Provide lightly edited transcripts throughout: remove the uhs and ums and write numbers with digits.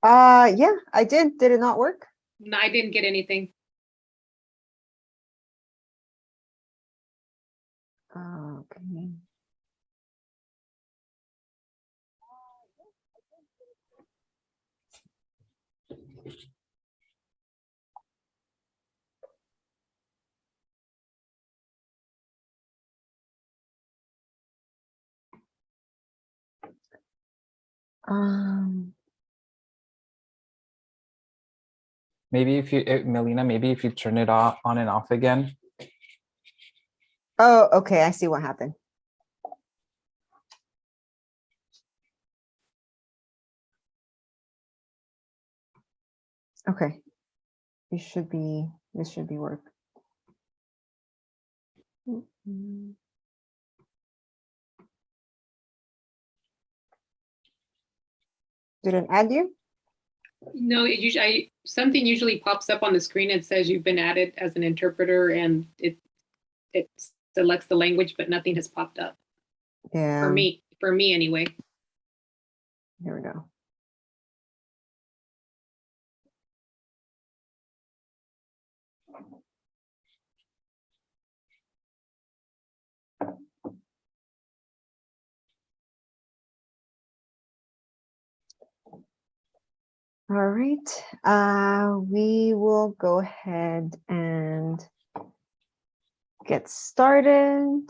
Yeah, I did. Did it not work? No, I didn't get anything. Okay. Maybe if you, Melina, maybe if you turn it off, on and off again. Oh, okay. I see what happened. Okay. This should be work. Did it add you? No, it usually something usually pops up on the screen and says you've been added as an interpreter, and it selects the language, but nothing has popped up. Yeah. For me anyway. Here we go. All right, we will go ahead and get started.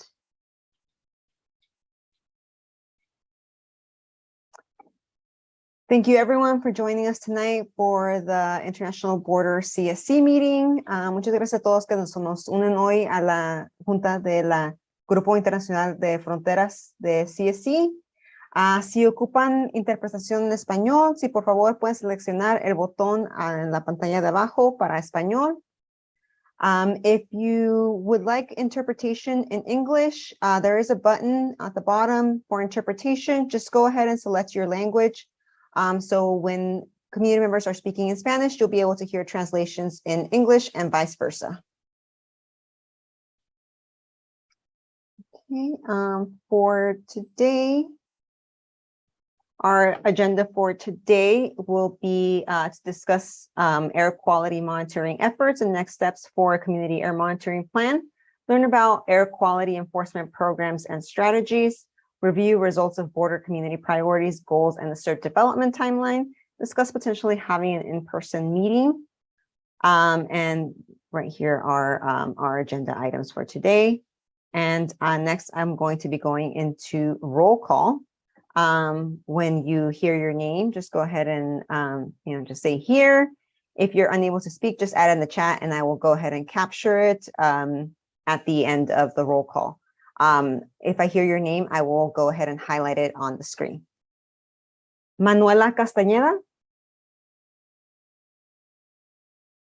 Thank you everyone for joining us tonight for the International Border CSC meeting. Muchas gracias a todos que nos unen hoy a la junta de la Grupo Internacional de Fronteras de CSC. Si ocupan interpretación en español, si por favor pueden seleccionar el botón en la pantalla de abajo para español. If you would like interpretation in English, there is a button at the bottom for interpretation. Just go ahead and select your language. So when community members are speaking in Spanish, you'll be able to hear translations in English and vice versa. Okay, for today, our agenda for today will be to discuss air quality monitoring efforts and next steps for a community air monitoring plan, learn about air quality enforcement programs and strategies, review results of border community priorities, goals, and the CERT development timeline, discuss potentially having an in-person meeting. And right here are our agenda items for today. And next, I'm going to be going into roll call. When you hear your name, just go ahead and just say here. If you're unable to speak, just add in the chat and I will go ahead and capture it at the end of the roll call. If I hear your name, I will go ahead and highlight it on the screen. Manuela Castañeda.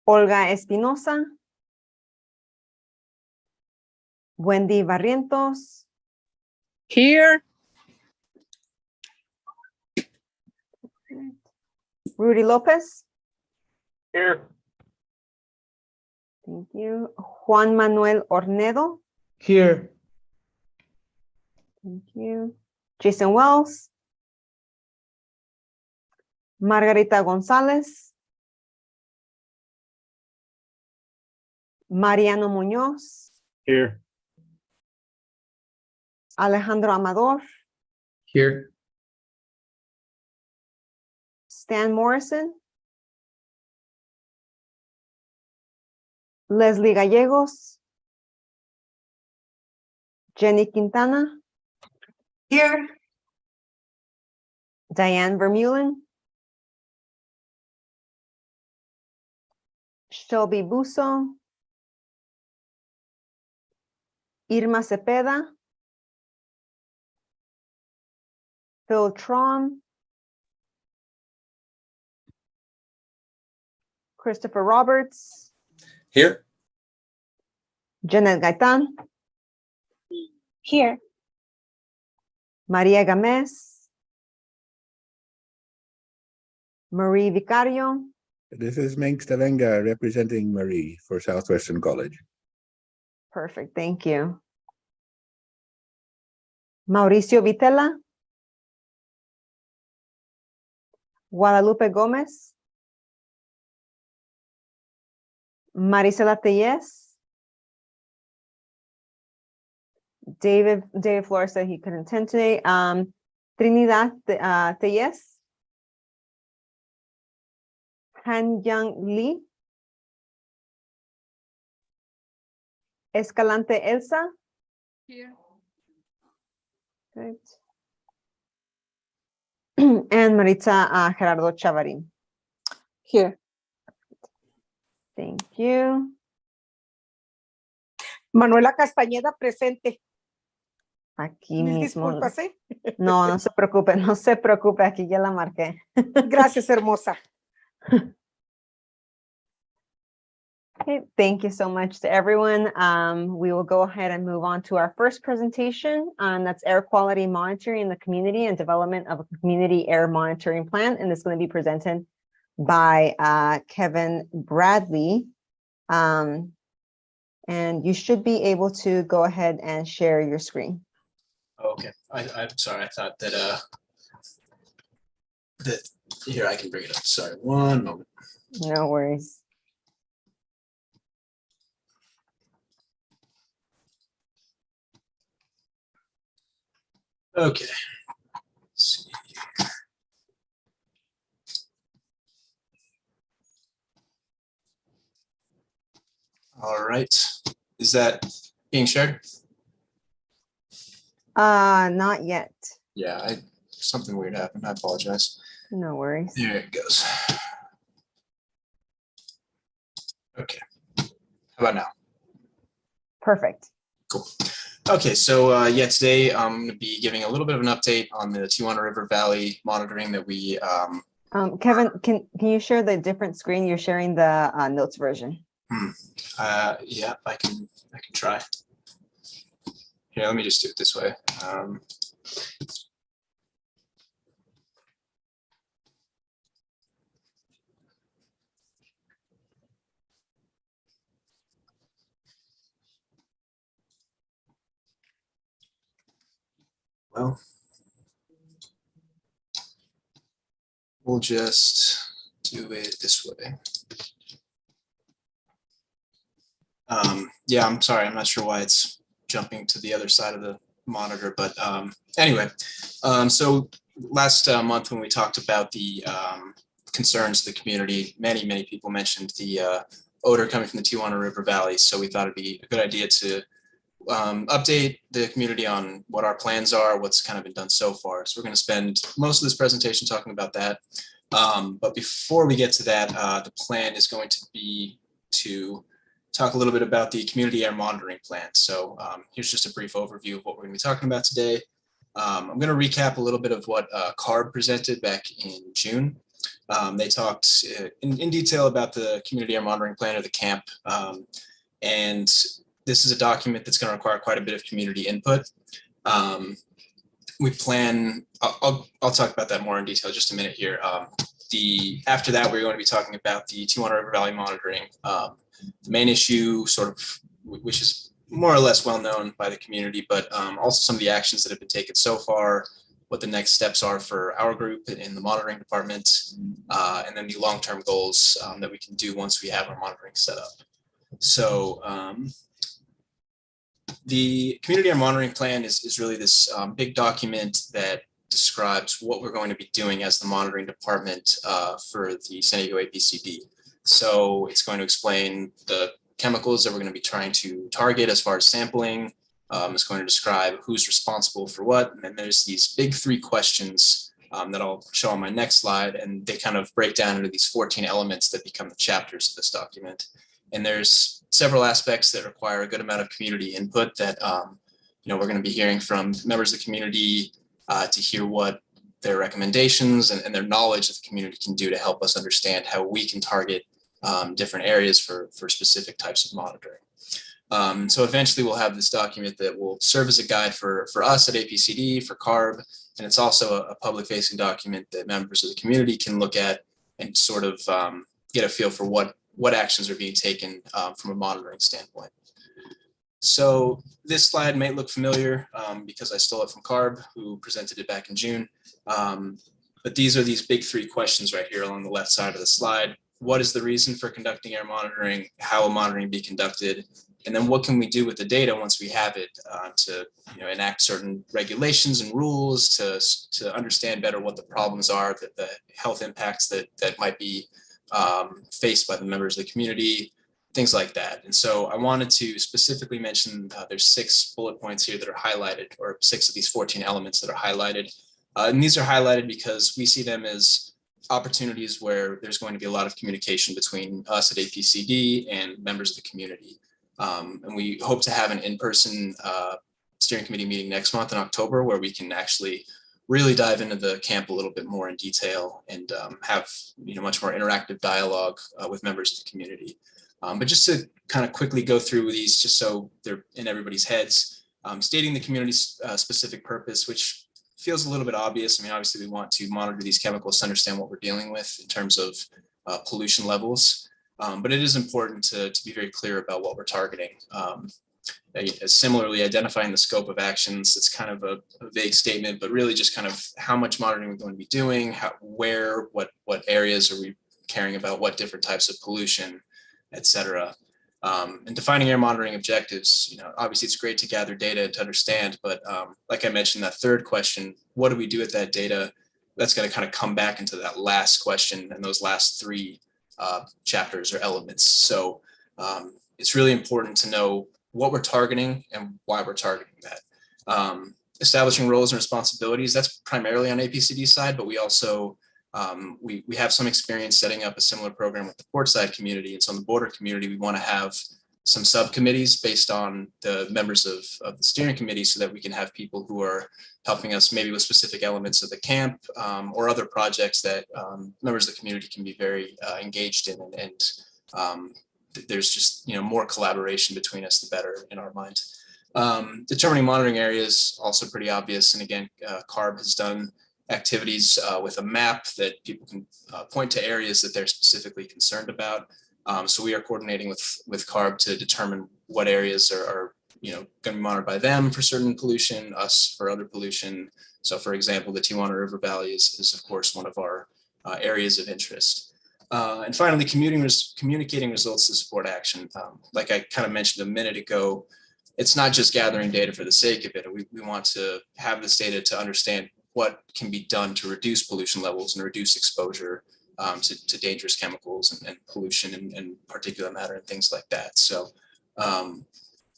Olga Espinosa. Wendy Barrientos. Here. Rudy Lopez. Here. Thank you. Juan Manuel Ornedo. Here. Thank you. Jason Wells. Margarita Gonzalez. Mariano Muñoz. Here. Alejandro Amador. Here. Stan Morrison. Leslie Gallegos. Jenny Quintana. Here. Diane Vermeulen. Shelby Busso. Irma Cepeda. Phil Trom. Christopher Roberts. Here. Janet Gaitan. Here. Maria Gamez. Marie Vicario. This is Mink Stavenga representing Marie for Southwestern College. Perfect, thank you. Mauricio Vitella. Guadalupe Gomez, Marisela Tellez. David Flores said he couldn't attend today. Trinidad Tellez, Han Young Lee, Escalante Elsa. Here. Good. And Maritza Gerardo Chavarin. Here. Thank you. Manuela Castañeda, presente. Aquí Mil mismo. disculpas, ¿eh? No, no se preocupe, no se preocupe, aquí ya la marqué. Gracias, hermosa. Okay, thank you so much to everyone. We will go ahead and move on to our first presentation. That's air quality monitoring in the community and development of a community air monitoring plan. And it's going to be presented by Kevin Bradley. And you should be able to go ahead and share your screen. Okay, I'm sorry, I thought that here, I can bring it up. Sorry, one moment. No worries. Okay. Let's see. All right, is that being shared? Not yet. Yeah, something weird happened. I apologize. No worries. There it goes. Okay, how about now? Perfect. Cool. Okay, so yeah, today I'm going to be giving a little bit of an update on the Tijuana River Valley monitoring that we. Kevin, can you share the different screen? You're sharing the notes version. Yeah, I can try. Here, let me just do it this way. Well, we'll just do it this way. Yeah, I'm sorry. I'm not sure why it's jumping to the other side of the monitor, but anyway, so last month when we talked about the concerns of the community, many people mentioned the odor coming from the Tijuana River Valley. So we thought it'd be a good idea to update the community on what our plans are, what's kind of been done so far. So we're going to spend most of this presentation talking about that. But before we get to that, the plan is going to be to talk a little bit about the community air monitoring plan. So here's just a brief overview of what we're going to be talking about today. I'm going to recap a little bit of what CARB presented back in June. They talked in detail about the community air monitoring plan, or the CAMP. And this is a document that's going to require quite a bit of community input. We plan, I'll talk about that more in detail in just a minute here. After that, we're going to be talking about the Tijuana River Valley monitoring. The main issue, sort of, which is more or less well known by the community, but also some of the actions that have been taken so far, what the next steps are for our group in the monitoring department, and then the long-term goals that we can do once we have our monitoring set up. So the community air monitoring plan is really this big document that describes what we're going to be doing as the monitoring department for the San Diego APCD. So it's going to explain the chemicals that we're going to be trying to target as far as sampling. It's going to describe who's responsible for what. And then there's these big 3 questions that I'll show on my next slide. And they kind of break down into these 14 elements that become the chapters of this document. And there's several aspects that require a good amount of community input that we're going to be hearing from members of the community to hear what their recommendations and their knowledge of the community can do to help us understand how we can target different areas for specific types of monitoring. So eventually we'll have this document that will serve as a guide for us at APCD, for CARB, and it's also a public facing document that members of the community can look at and sort of get a feel for what actions are being taken from a monitoring standpoint. So this slide may look familiar because I stole it from CARB, who presented it back in June. But these are these big three questions right here along the left side of the slide. What is the reason for conducting air monitoring? How will monitoring be conducted? And then what can we do with the data once we have it to enact certain regulations and rules to understand better what the problems are, the health impacts that might be faced by the members of the community, things like that. And so I wanted to specifically mention there's 6 bullet points here that are highlighted, or 6 of these 14 elements that are highlighted. And these are highlighted because we see them as opportunities where there's going to be a lot of communication between us at APCD and members of the community. And we hope to have an in-person steering committee meeting next month in October where we can actually really dive into the camp a little bit more in detail and have much more interactive dialogue with members of the community. But just to kind of quickly go through these, just so they're in everybody's heads, stating the community's specific purpose, which feels a little bit obvious. I mean, obviously we want to monitor these chemicals to understand what we're dealing with in terms of pollution levels. But it is important to be very clear about what we're targeting. Similarly, identifying the scope of actions, it's kind of a vague statement, but really just kind of how much monitoring we're going to be doing, what areas are we caring about, what different types of pollution, et cetera. And defining air monitoring objectives, obviously it's great to gather data to understand, but like I mentioned, that third question, what do we do with that data? That's going to kind of come back into that last question and those last 3 chapters or elements. So it's really important to know what we're targeting and why we're targeting that. Establishing roles and responsibilities, that's primarily on APCD side, but we also we have some experience setting up a similar program with the Portside community. And so in the border community, we want to have some subcommittees based on the members of the steering committee so that we can have people who are helping us maybe with specific elements of the camp or other projects that members of the community can be very engaged in. And there's just more collaboration between us, the better in our mind. Determining monitoring areas, also pretty obvious. And again, CARB has done activities with a map that people can point to areas that they're specifically concerned about. So we are coordinating with CARB to determine what areas are going to be monitored by them for certain pollution, us for other pollution. So for example, the Tijuana River Valley is of course one of our areas of interest. And finally, communicating results to support action. Like I kind of mentioned a minute ago, it's not just gathering data for the sake of it. We want to have this data to understand what can be done to reduce pollution levels and reduce exposure to dangerous chemicals and pollution and particulate matter and things like that. So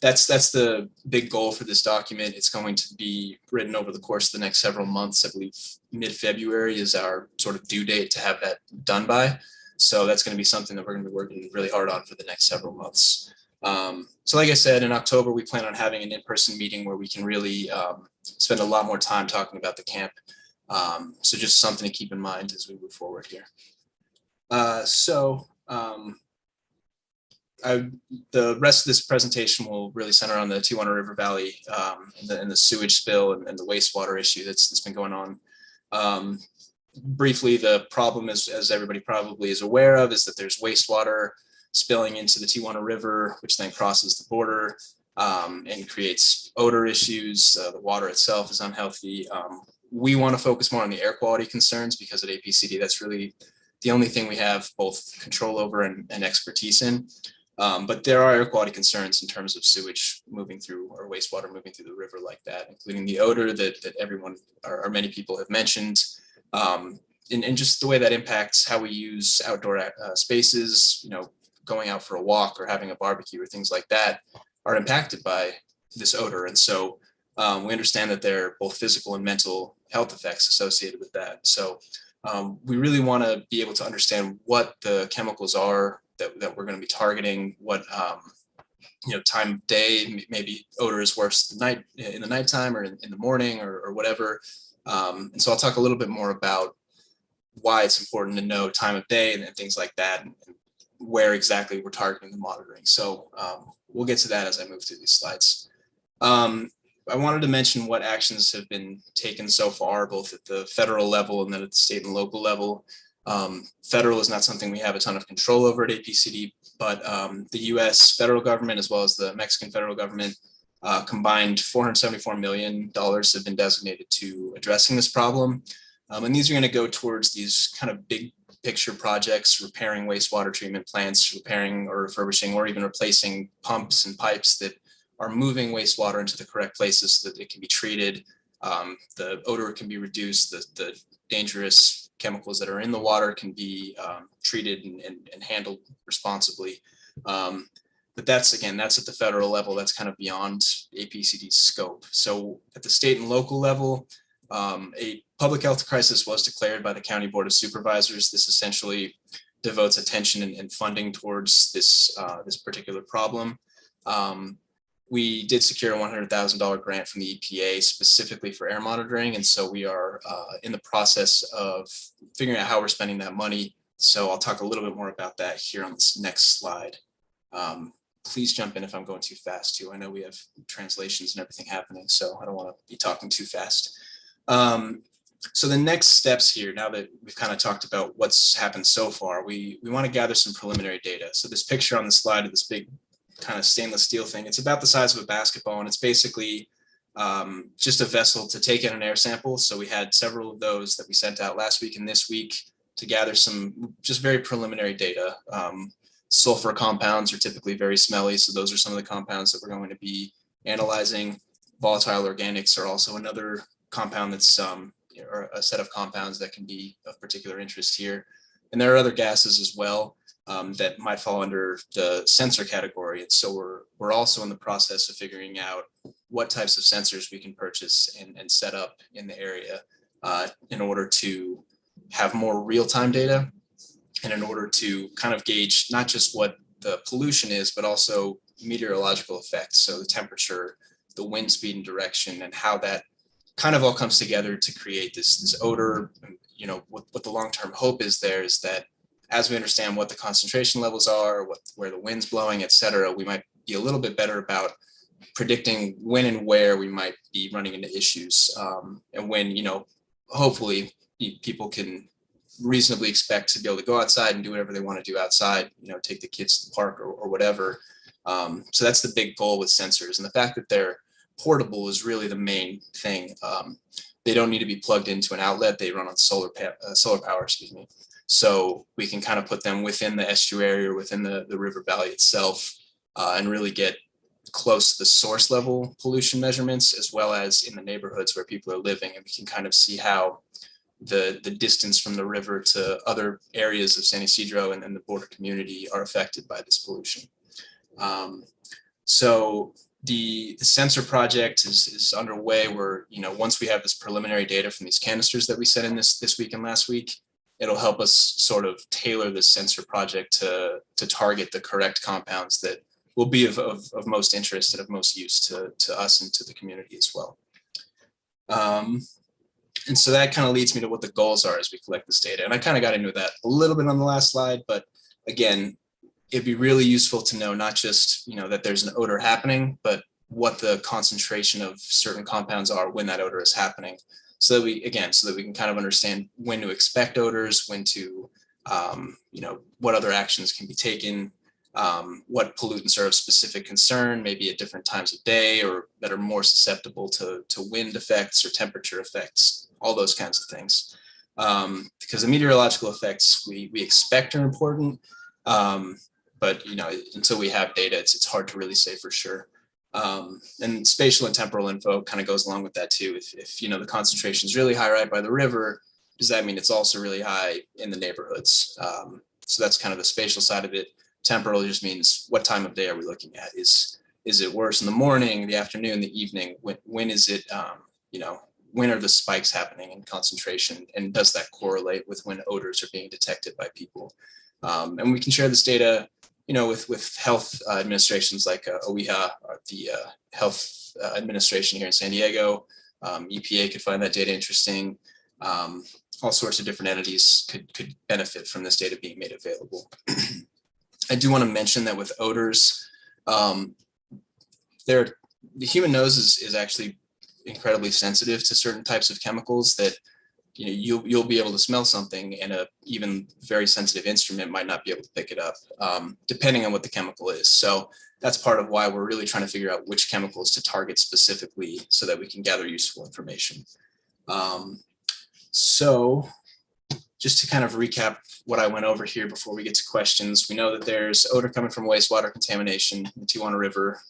that's the big goal for this document. It's going to be written over the course of the next several months. I believe mid-February is our sort of due date to have that done by. So that's going to be something that we're going to be working really hard on for the next several months. So like I said, in October, we plan on having an in-person meeting where we can really spend a lot more time talking about the camp. So just something to keep in mind as we move forward here. The rest of this presentation will really center on the Tijuana River Valley and the sewage spill and the wastewater issue that's been going on. Briefly, the problem is, as everybody probably is aware of, is that there's wastewater spilling into the Tijuana River, which then crosses the border and creates odor issues. The water itself is unhealthy. We want to focus more on the air quality concerns because at APCD, that's really the only thing we have both control over and expertise in. But there are air quality concerns in terms of sewage moving through or wastewater moving through the river like that, including the odor that everyone or many people have mentioned. And just the way that impacts how we use outdoor spaces, going out for a walk or having a barbecue or things like that are impacted by this odor. And so we understand that there are both physical and mental health effects associated with that. So we really want to be able to understand what the chemicals are that we're going to be targeting, what time of day, maybe odor is worse in the nighttime or in the morning or whatever. And so I'll talk a little bit more about why it's important to know time of day and things like that, and where exactly we're targeting the monitoring. So we'll get to that as I move through these slides. I wanted to mention what actions have been taken so far, both at the federal level and then at the state and local level. Federal is not something we have a ton of control over at APCD, but the US federal government as well as the Mexican federal government combined $474 million have been designated to addressing this problem. And these are going to go towards these kind of big picture projects, repairing wastewater treatment plants, repairing or refurbishing, or even replacing pumps and pipes that are moving wastewater into the correct places so that it can be treated. The odor can be reduced, the dangerous chemicals that are in the water can be treated and handled responsibly. But that's, again, that's at the federal level. That's kind of beyond APCD's scope. So at the state and local level, a public health crisis was declared by the County Board of Supervisors. This essentially devotes attention and funding towards this, this particular problem. We did secure a $100,000 grant from the EPA specifically for air monitoring. And so we are in the process of figuring out how we're spending that money. So I'll talk a little bit more about that here on this next slide. Please jump in if I'm going too fast too. I know we have translations and everything happening, so I don't want to be talking too fast. So the next steps here, now that we've kind of talked about what's happened so far, we want to gather some preliminary data. So this picture on the slide of this big kind of stainless steel thing, it's about the size of a basketball, and it's basically just a vessel to take in an air sample. So we had several of those that we sent out last week and this week to gather some just very preliminary data. Sulfur compounds are typically very smelly, so those are some of the compounds that we're going to be analyzing. Volatile organics are also another compound that's or a set of compounds that can be of particular interest here. And there are other gases as well that might fall under the sensor category. And so we're also in the process of figuring out what types of sensors we can purchase and set up in the area in order to have more real-time data, and in order to kind of gauge not just what the pollution is, but also meteorological effects. So the temperature, the wind speed and direction, and how that kind of all comes together to create this odor. You know, what the long-term hope is there is that as we understand what the concentration levels are, where the wind's blowing, et cetera, we might be a little bit better about predicting when and where we might be running into issues. And when, you know, hopefully people can reasonably expect to be able to go outside and do whatever they want to do outside, you know, take the kids to the park or whatever. So that's the big goal with sensors. And the fact that they're portable is really the main thing. They don't need to be plugged into an outlet. They run on solar power, excuse me. So we can kind of put them within the estuary or within the river valley itself and really get close to the source level pollution measurements, as well as in the neighborhoods where people are living. And we can kind of see how the distance from the river to other areas of San Ysidro and the border community are affected by this pollution. So the sensor project is underway, where, you know, once we have this preliminary data from these canisters that we sent in this week and last week, it'll help us sort of tailor this sensor project to target the correct compounds that will be of most interest and of most use to us and to the community as well. And so that kind of leads me to what the goals are as we collect this data. And I kind of got into that a little bit on the last slide, but again, it'd be really useful to know not just, you know, that there's an odor happening, but what the concentration of certain compounds are when that odor is happening. So that we can kind of understand when to expect odors, when to, you know, what other actions can be taken, what pollutants are of specific concern, maybe at different times of day, or that are more susceptible to wind effects or temperature effects, all those kinds of things. Because the meteorological effects we expect are important, but, you know, until we have data, it's hard to really say for sure. And spatial and temporal info kind of goes along with that too. If you know, the concentration is really high right by the river, does that mean it's also really high in the neighborhoods? So that's kind of the spatial side of it. Temporal just means what time of day are we looking at? Is it worse in the morning, the afternoon, the evening? When is it, you know, when are the spikes happening in concentration? And does that correlate with when odors are being detected by people? And we can share this data, you know, with health administrations like OEHA, the health administration here in San Diego. EPA could find that data interesting. All sorts of different entities could benefit from this data being made available. I do want to mention that with odors, the human nose is actually incredibly sensitive to certain types of chemicals that, you know, you'll be able to smell something, and a even very sensitive instrument might not be able to pick it up, depending on what the chemical is. So that's part of why we're really trying to figure out which chemicals to target specifically so that we can gather useful information. So just to kind of recap what I went over here before we get to questions, we know that there's odor coming from wastewater contamination in the Tijuana River.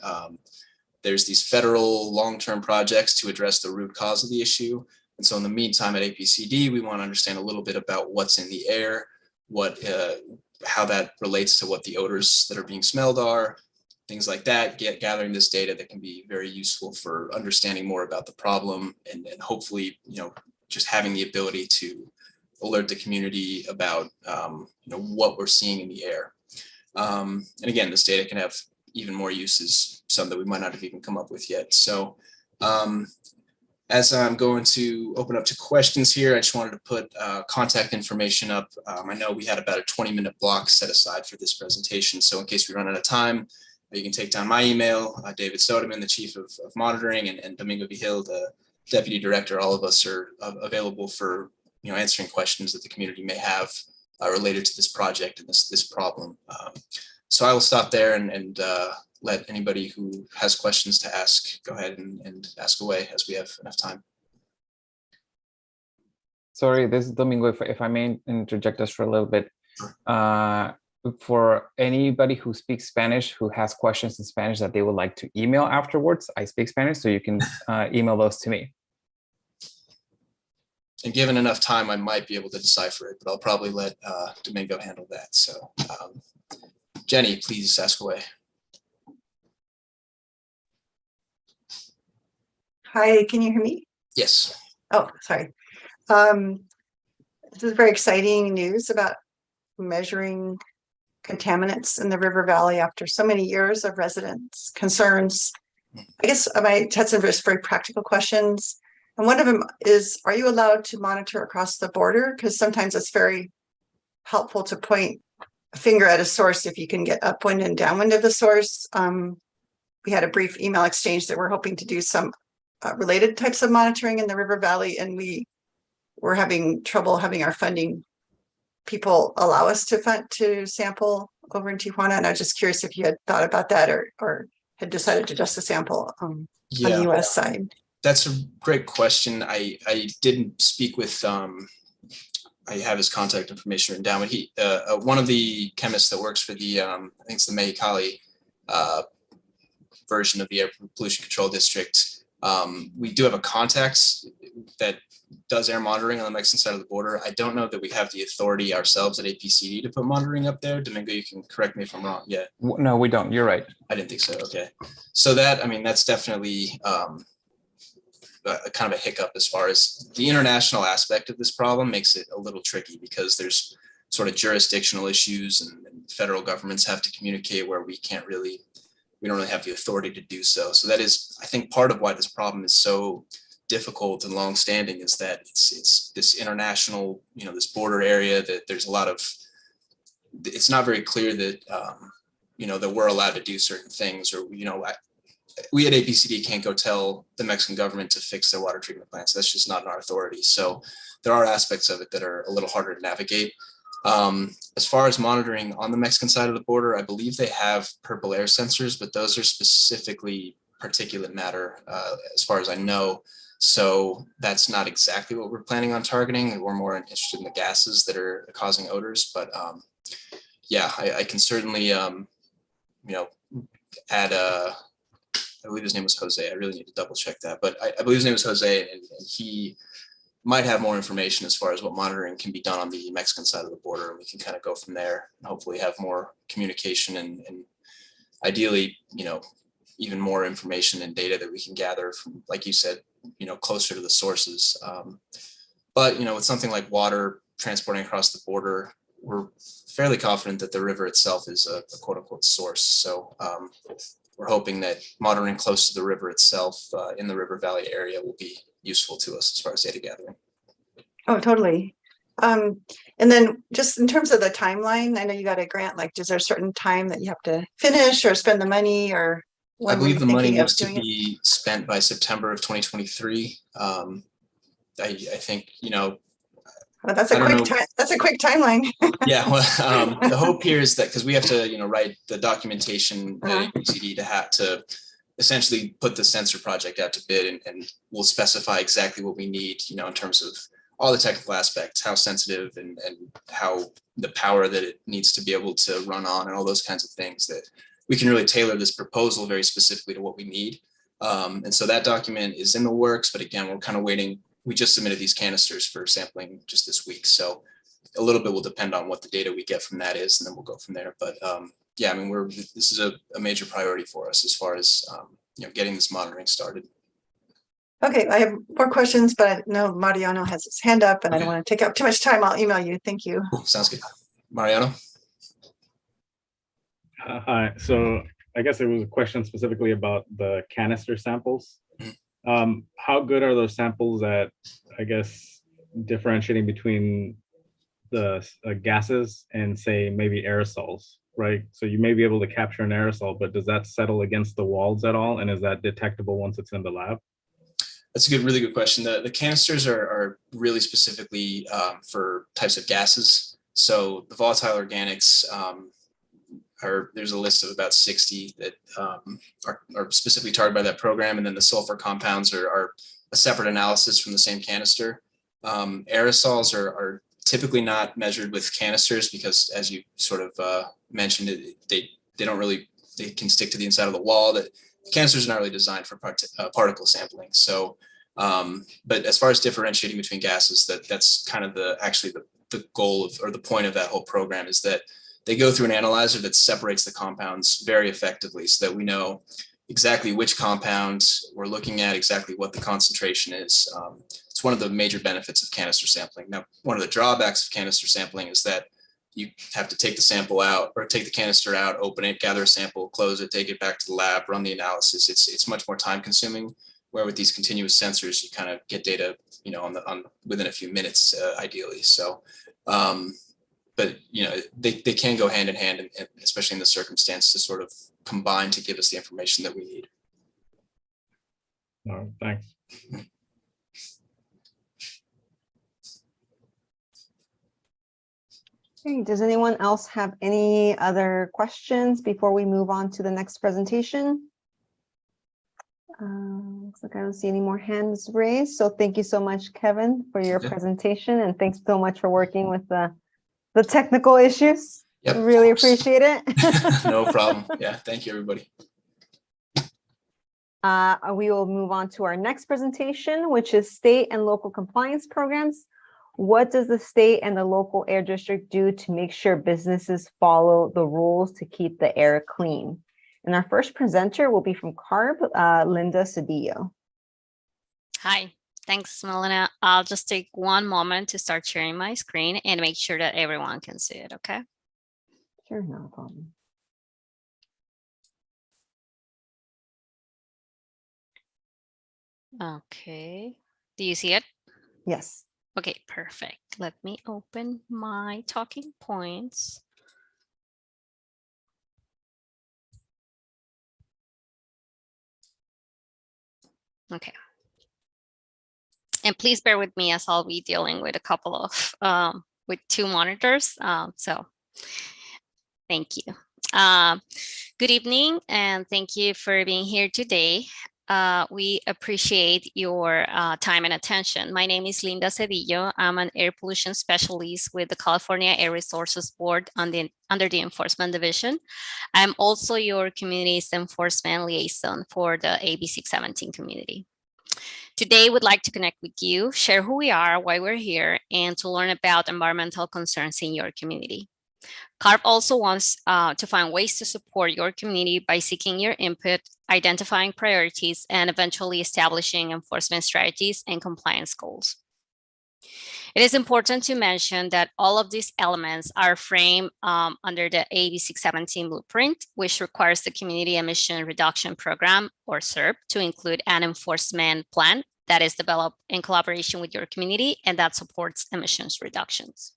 There's these federal long-term projects to address the root cause of the issue. And so in the meantime at APCD, we want to understand a little bit about what's in the air, how that relates to what the odors that are being smelled are, things like that, gathering this data that can be very useful for understanding more about the problem and hopefully, just having the ability to alert the community about, what we're seeing in the air. And again, this data can have even more uses, some that we might not have even come up with yet. So as I'm going to open up to questions here, I just wanted to put contact information up. I know we had about a 20-minute block set aside for this presentation. So in case we run out of time, you can take down my email, David Soderman, the Chief of Monitoring, and Domingo Vigil, the Deputy Director. All of us are available for answering questions that the community may have related to this project and this problem. So I will stop there and let anybody who has questions to ask go ahead and ask away as we have enough time. Sorry, this is Domingo. If I may interject us for a little bit. Sure. For anybody who speaks Spanish, who has questions in Spanish that they would like to email afterwards, I speak Spanish, so you can email those to me. And given enough time, I might be able to decipher it, but I'll probably let Domingo handle that. So Jenny, please ask away. Hi, can you hear me? Yes. Oh, sorry. This is very exciting news about measuring contaminants in the river valley after so many years of residents' concerns. I guess I might had some just very practical questions. And one of them is, are you allowed to monitor across the border? Because sometimes it's very helpful to point a finger at a source if you can get upwind and downwind of the source. We had a brief email exchange that we're hoping to do some related types of monitoring in the river valley, and we were having trouble having our funding people allow us to sample over in Tijuana. And I was just curious if you had thought about that or had decided to just sample on the US side. That's a great question. I didn't speak with, I have his contact information written down, but he, one of the chemists that works for the, I think it's the Mexicali version of the Air Pollution Control District. We do have a contact that does air monitoring on the Mexican side of the border. I don't know that we have the authority ourselves at APCD to put monitoring up there. Domingo, you can correct me if I'm wrong. Yeah. No, we don't. You're right. I didn't think so. Okay. So that's definitely kind of a hiccup as far as the international aspect of this problem makes it a little tricky because there's sort of jurisdictional issues and federal governments have to communicate where we don't really have the authority to do so. So that is, I think, part of why this problem is so difficult and long-standing is that it's this international, this border area that there's a lot of, it's not very clear that, that we're allowed to do certain things or, we at APCD can't go tell the Mexican government to fix their water treatment plants. That's just not in our authority. So there are aspects of it that are a little harder to navigate. As far as monitoring on the Mexican side of the border, I believe they have purple air sensors, but those are specifically particulate matter, as far as I know. So that's not exactly what we're planning on targeting. We're more interested in the gases that are causing odors. But yeah, I can certainly, add I believe his name was Jose. I really need to double check that, but I believe his name was Jose, and he might have more information as far as what monitoring can be done on the Mexican side of the border, and we can kind of go from there and hopefully have more communication and ideally, even more information and data that we can gather from, like you said, closer to the sources. But with something like water transporting across the border, we're fairly confident that the river itself is a quote unquote source. So we're hoping that monitoring close to the river itself in the River Valley area will be useful to us as far as data gathering. Oh, totally. And then just in terms of the timeline, I know you got a grant, like, is there a certain time that you have to finish or spend the money or? I believe the money needs to be spent by September of 2023. I think, well, that's a quick time. That's a quick timeline. Yeah, well, the hope here is that because we have to, write the documentation at APCD to have to essentially put the sensor project out to bid, and we'll specify exactly what we need, in terms of all the technical aspects, how sensitive and how the power that it needs to be able to run on and all those kinds of things, that we can really tailor this proposal very specifically to what we need. And so that document is in the works, but again, we're kind of waiting. We just submitted these canisters for sampling just this week. So a little bit will depend on what the data we get from that is, and then we'll go from there. But yeah, I mean, this is a major priority for us as far as getting this monitoring started. Okay, I have more questions, but I know Mariano has his hand up and I don't want to take up too much time. I'll email you. Thank you. Cool, sounds good. Mariano? Hi. So I guess it was a question specifically about the canister samples. How good are those samples at, I guess, differentiating between the gases and say maybe aerosols, right? So you may be able to capture an aerosol, but does that settle against the walls at all? And is that detectable once it's in the lab? That's a really good question. The canisters are really specifically for types of gases. So the volatile organics there's a list of about 60 that are specifically targeted by that program. And then the sulfur compounds are a separate analysis from the same canister. Aerosols are typically not measured with canisters because, as you sort of mentioned, they can stick to the inside of the wall. That canisters are not really designed for particle sampling. So, but as far as differentiating between gases, that's kind of the goal or the point of that whole program, is that they go through an analyzer that separates the compounds very effectively so that we know exactly which compounds we're looking at, exactly what the concentration is. It's one of the major benefits of canister sampling. Now, one of the drawbacks of canister sampling is that you have to take the sample out, or take the canister out, open it, gather a sample, close it, take it back to the lab, run the analysis. It's much more time consuming, where with these continuous sensors, you kind of get data, within a few minutes, ideally. So, but they can go hand in hand, and especially in the circumstance, to sort of combine to give us the information that we need. No, thanks. Okay, does anyone else have any other questions before we move on to the next presentation? Looks like I don't see any more hands raised. So thank you so much, Kevin, for your presentation, and thanks so much for working with the technical issues. Yep, really appreciate it. No problem. Yeah, thank you, everybody. We will move on to our next presentation, which is state and local compliance programs. What does the state and the local air district do to make sure businesses follow the rules to keep the air clean? And our first presenter will be from CARB, Linda Cedillo. Hi, thanks, Melina. I'll just take one moment to start sharing my screen and make sure that everyone can see it, okay? Sure, no problem. Okay, do you see it? Yes. Okay, perfect. Let me open my talking points. Okay. And please bear with me as I'll be dealing with a couple of, with two monitors. So thank you. Good evening, and thank you for being here today. We appreciate your time and attention. My name is Linda Cedillo. I'm an air pollution specialist with the California Air Resources Board under the Enforcement Division. I'm also your community's enforcement liaison for the AB 617 community. Today, we'd like to connect with you, share who we are, why we're here, and to learn about environmental concerns in your community. CARB also wants to find ways to support your community by seeking your input, identifying priorities, and eventually establishing enforcement strategies and compliance goals. It is important to mention that all of these elements are framed under the AB 617 blueprint, which requires the Community Emission Reduction Program, or CERP, to include an enforcement plan that is developed in collaboration with your community and that supports emissions reductions.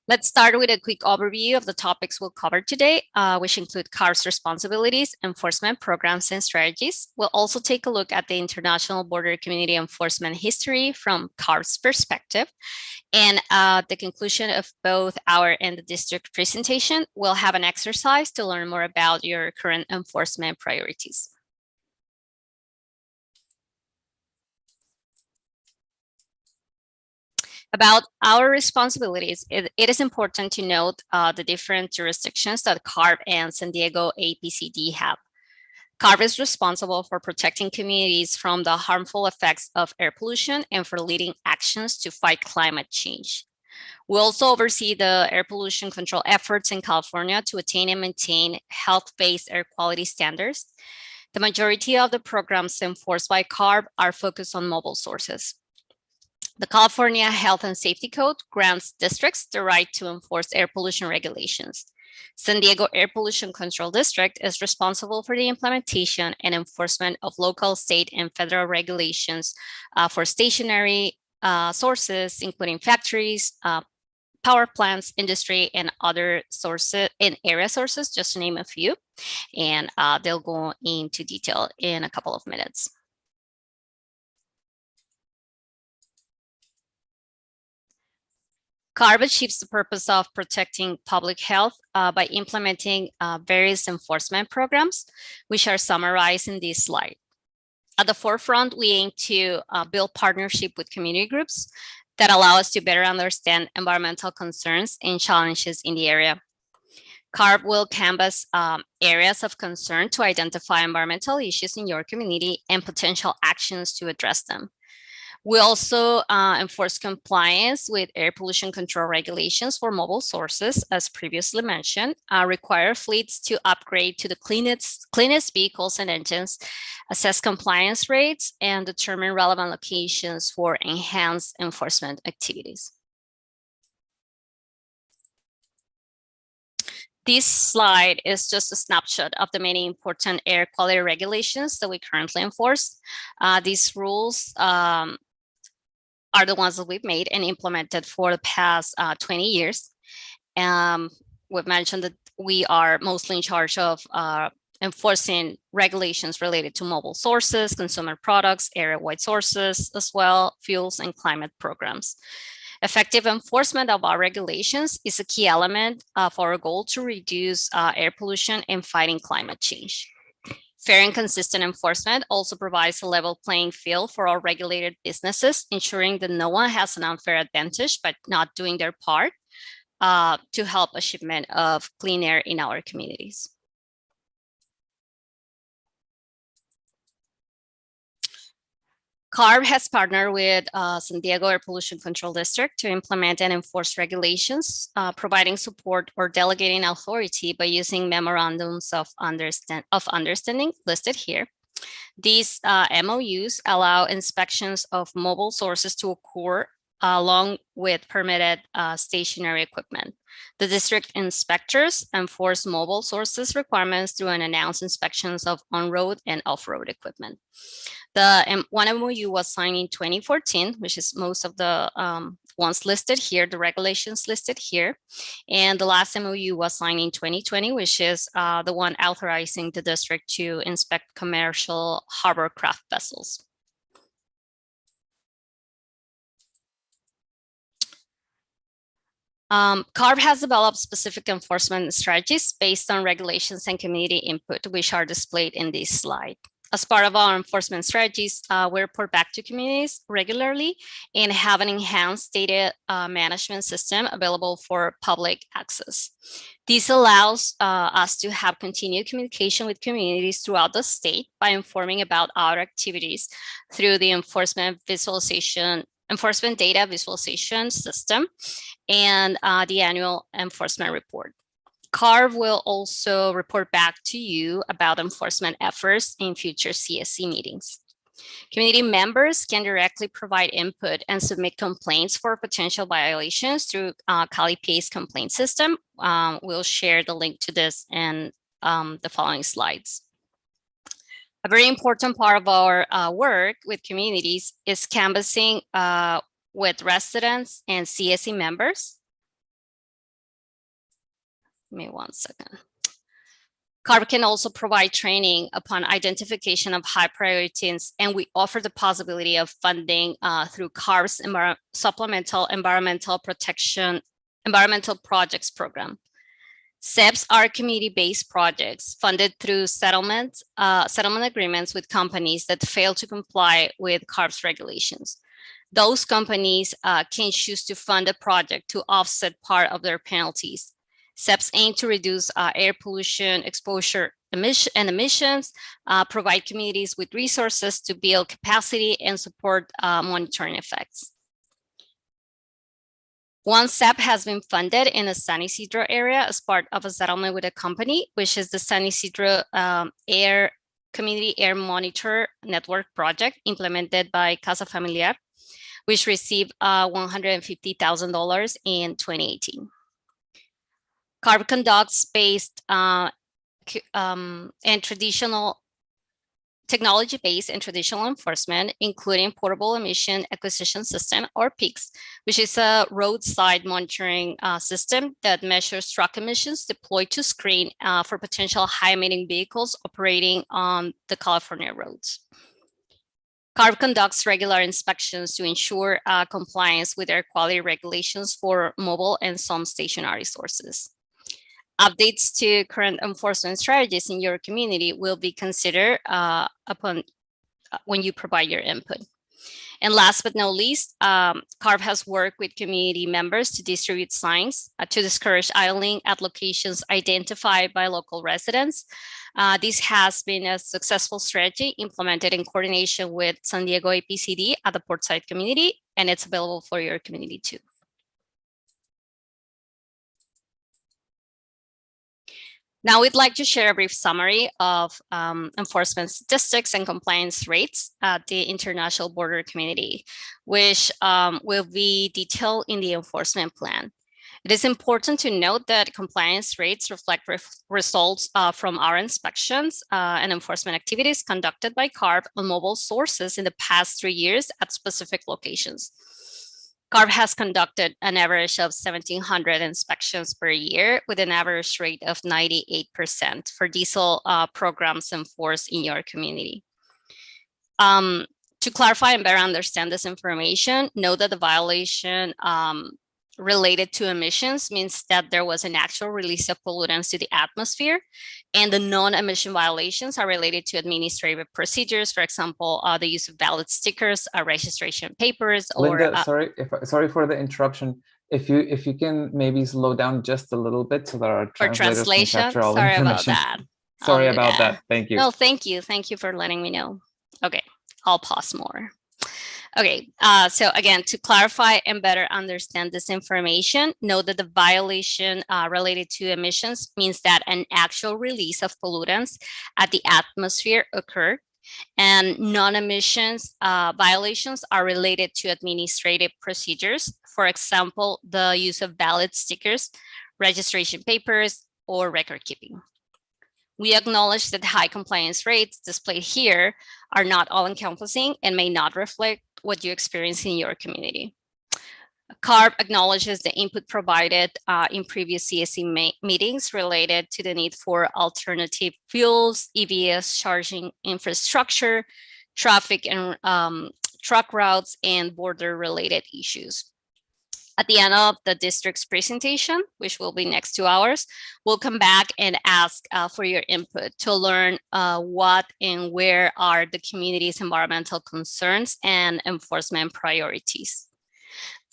Let's start with a quick overview of the topics we'll cover today, which include CARB's responsibilities, enforcement programs, and strategies. We'll also take a look at the international border community enforcement history from CARB's perspective. And at the conclusion of both our and the district presentation, we'll have an exercise to learn more about your current enforcement priorities. About our responsibilities, it is important to note the different jurisdictions that CARB and San Diego APCD have. CARB is responsible for protecting communities from the harmful effects of air pollution and for leading actions to fight climate change. We also oversee the air pollution control efforts in California to attain and maintain health-based air quality standards. The majority of the programs enforced by CARB are focused on mobile sources. The California Health and Safety Code grants districts the right to enforce air pollution regulations. San Diego Air Pollution Control District is responsible for the implementation and enforcement of local, state, and federal regulations for stationary sources, including factories, power plants, industry, and other sources and area sources, just to name a few. And they'll go into detail in a couple of minutes. CARB achieves the purpose of protecting public health by implementing various enforcement programs, which are summarized in this slide. At the forefront, we aim to build partnership with community groups that allow us to better understand environmental concerns and challenges in the area. CARB will canvass areas of concern to identify environmental issues in your community and potential actions to address them. We also enforce compliance with air pollution control regulations for mobile sources, as previously mentioned, require fleets to upgrade to the cleanest vehicles and engines, assess compliance rates, and determine relevant locations for enhanced enforcement activities. This slide is just a snapshot of the many important air quality regulations that we currently enforce. These rules are the ones that we've made and implemented for the past 20 years. We've mentioned that we are mostly in charge of enforcing regulations related to mobile sources, consumer products, area-wide sources, as well, fuels and climate programs. Effective enforcement of our regulations is a key element for our goal to reduce air pollution and fighting climate change. Fair and consistent enforcement also provides a level playing field for all regulated businesses, ensuring that no one has an unfair advantage by not doing their part to help achievement of clean air in our communities. CARB has partnered with San Diego Air Pollution Control District to implement and enforce regulations, providing support or delegating authority by using memorandums of understanding listed here. These MOUs allow inspections of mobile sources to occur along with permitted stationary equipment. The district inspectors enforce mobile sources requirements through an announced inspections of on-road and off-road equipment. The one MOU was signed in 2014, which is most of the ones listed here, the regulations listed here. And the last MOU was signed in 2020, which is the one authorizing the district to inspect commercial hovercraft vessels. CARB has developed specific enforcement strategies based on regulations and community input, which are displayed in this slide. As part of our enforcement strategies, we report back to communities regularly and have an enhanced data management system available for public access. This allows us to have continued communication with communities throughout the state by informing about our activities through the enforcement data visualization system and the annual enforcement report. CARB will also report back to you about enforcement efforts in future CSC meetings. Community members can directly provide input and submit complaints for potential violations through CaliPA's complaint system. We'll share the link to this in the following slides. A very important part of our work with communities is canvassing with residents and CSC members. Give me 1 second. CARB can also provide training upon identification of high priorities, and we offer the possibility of funding through CARB's Supplemental Environmental Projects Program. SEPs are community-based projects funded through settlement agreements with companies that fail to comply with CARB's regulations. those companies can choose to fund a project to offset part of their penalties. SEPs aim to reduce air pollution exposure and emissions, provide communities with resources to build capacity and support monitoring effects. One SEP has been funded in the San Isidro area as part of a settlement with a company, which is the San Isidro Community Air Monitor Network project implemented by Casa Familiar, which received $150,000 in 2018. CARB conducts based and technology-based and traditional enforcement, including portable emission acquisition system, or PEACS, which is a roadside monitoring system that measures truck emissions deployed to screen for potential high-emitting vehicles operating on the California roads. CARB conducts regular inspections to ensure compliance with air quality regulations for mobile and some stationary sources. Updates to current enforcement strategies in your community will be considered when you provide your input. And last but not least, CARB has worked with community members to distribute signs to discourage idling at locations identified by local residents. This has been a successful strategy implemented in coordination with San Diego APCD at the Portside community, and it's available for your community too. Now we'd like to share a brief summary of enforcement statistics and compliance rates at the international border community, which will be detailed in the enforcement plan. It is important to note that compliance rates reflect results from our inspections and enforcement activities conducted by CARB on mobile sources in the past 3 years at specific locations. CARB has conducted an average of 1,700 inspections per year with an average rate of 98% for diesel programs enforced in your community. To clarify and better understand this information, note that the violation related to emissions means that there was an actual release of pollutants to the atmosphere, and the non-emission violations are related to administrative procedures, for example, the use of valid stickers, registration papers, or Linda, sorry for the interruption. If you can maybe slow down just a little bit so that our translators can capture all the sorry about information. that. Sorry about that. Thank you. No, thank you. Thank you for letting me know. Okay, I'll pause more. Okay, so again, to clarify and better understand this information, know that the violation related to emissions means that an actual release of pollutants at the atmosphere occurred, and non-emissions violations are related to administrative procedures. For example, the use of valid stickers, registration papers, or record keeping. We acknowledge that high compliance rates displayed here are not all-encompassing and may not reflect what you experience in your community. CARB acknowledges the input provided in previous CSE meetings related to the need for alternative fuels, EVs charging infrastructure, traffic and truck routes, and border-related issues. At the end of the district's presentation, which will be next 2 hours, we'll come back and ask for your input to learn what and where are the community's environmental concerns and enforcement priorities.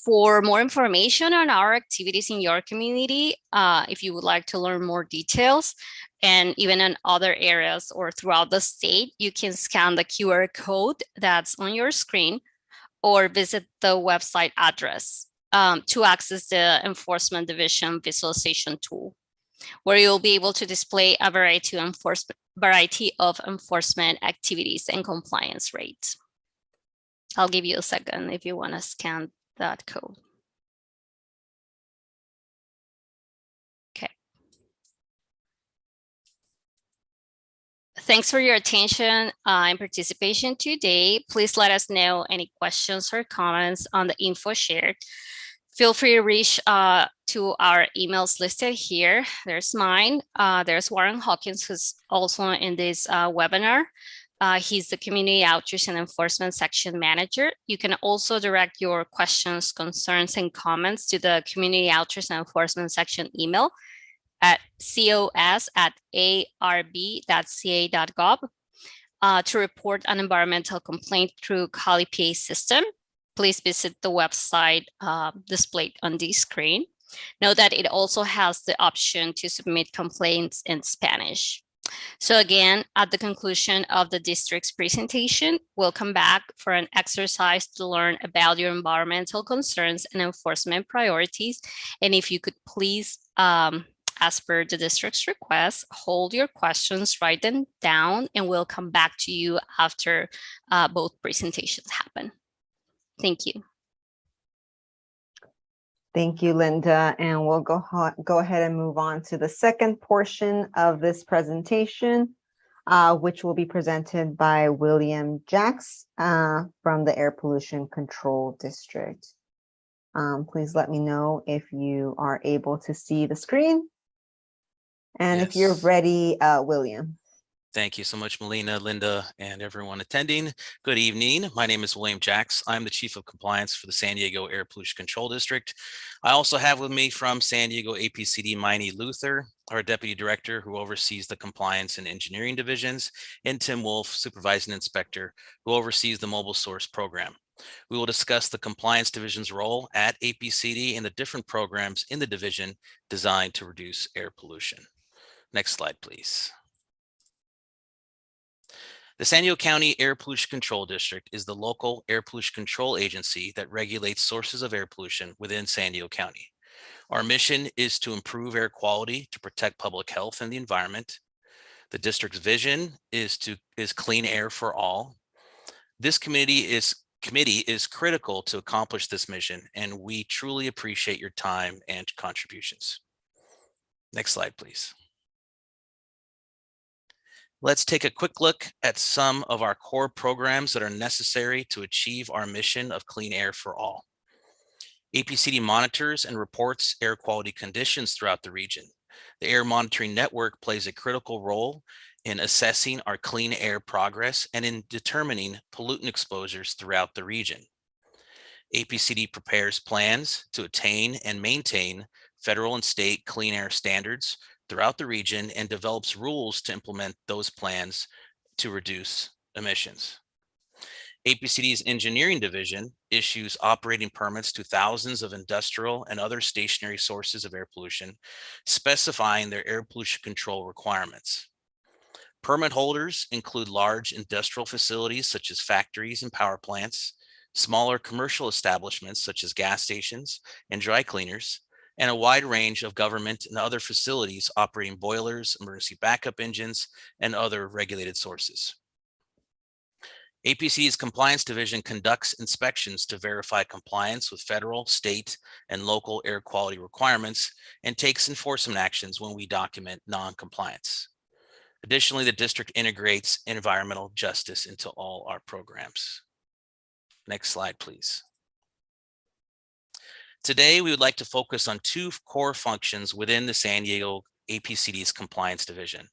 For more information on our activities in your community, if you would like to learn more details, and even in other areas or throughout the state, you can scan the QR code that's on your screen or visit the website address to access the Enforcement Division visualization tool, where you'll be able to display a variety of enforcement activities and compliance rates. I'll give you a second if you want to scan that code. Okay. Thanks for your attention and participation today. Please let us know any questions or comments on the info shared. Feel free to reach to our emails listed here. There's mine. There's Warren Hawkins, who's also in this webinar. He's the Community Outreach and Enforcement Section Manager. You can also direct your questions, concerns, and comments to the Community Outreach and Enforcement Section email at cos@arb.ca.gov to report an environmental complaint through CaliPA system. please visit the website displayed on the screen. Note that it also has the option to submit complaints in Spanish. So again, at the conclusion of the district's presentation, we'll come back for an exercise to learn about your environmental concerns and enforcement priorities. And if you could please, as per the district's request, hold your questions, write them down, and we'll come back to you after both presentations happen. Thank you. Thank you, Linda. And we'll go ahead and move on to the second portion of this presentation, which will be presented by William Jacks from the Air Pollution Control District. Please let me know if you are able to see the screen. And if you're Yes. ready, William. Thank you so much, Melina, Linda, and everyone attending. Good evening. My name is William Jacks. I'm the Chief of Compliance for the San Diego Air Pollution Control District. I also have with me from San Diego APCD, Miney Luther, our Deputy Director who oversees the Compliance and Engineering Divisions, and Tim Wolf, Supervising Inspector, who oversees the Mobile Source Program. We will discuss the Compliance Division's role at APCD and the different programs in the division designed to reduce air pollution. Next slide, please. The San Diego County Air Pollution Control District is the local air pollution control agency that regulates sources of air pollution within San Diego County. Our mission is to improve air quality to protect public health and the environment. The district's vision is clean air for all. This committee is critical to accomplish this mission, and we truly appreciate your time and contributions. Next slide, please. Let's take a quick look at some of our core programs that are necessary to achieve our mission of clean air for all. APCD monitors and reports air quality conditions throughout the region. The Air Monitoring Network plays a critical role in assessing our clean air progress and in determining pollutant exposures throughout the region. APCD prepares plans to attain and maintain federal and state clean air standards throughout the region and develops rules to implement those plans to reduce emissions. APCD's engineering division issues operating permits to thousands of industrial and other stationary sources of air pollution, specifying their air pollution control requirements. Permit holders include large industrial facilities such as factories and power plants, smaller commercial establishments such as gas stations and dry cleaners, and a wide range of government and other facilities operating boilers, emergency backup engines, and other regulated sources. APCD's Compliance Division conducts inspections to verify compliance with federal, state, and local air quality requirements and takes enforcement actions when we document non-compliance. Additionally, the district integrates environmental justice into all our programs. Next slide, please. Today, we would like to focus on two core functions within the San Diego APCD's Compliance Division: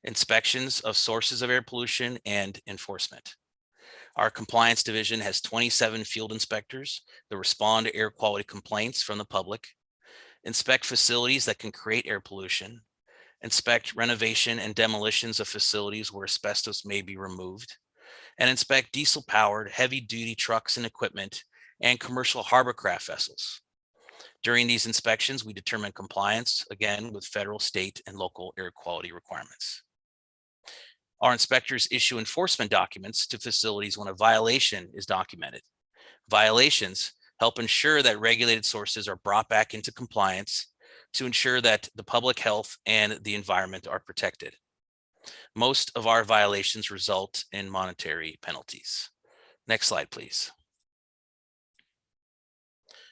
inspections of sources of air pollution and enforcement. Our Compliance Division has 27 field inspectors that respond to air quality complaints from the public, inspect facilities that can create air pollution, inspect renovation and demolitions of facilities where asbestos may be removed, and inspect diesel-powered heavy-duty trucks and equipment and commercial hovercraft vessels. During these inspections, we determine compliance, again, with federal, state, and local air quality requirements. Our inspectors issue enforcement documents to facilities when a violation is documented. Violations help ensure that regulated sources are brought back into compliance to ensure that the public health and the environment are protected. Most of our violations result in monetary penalties. Next slide, please.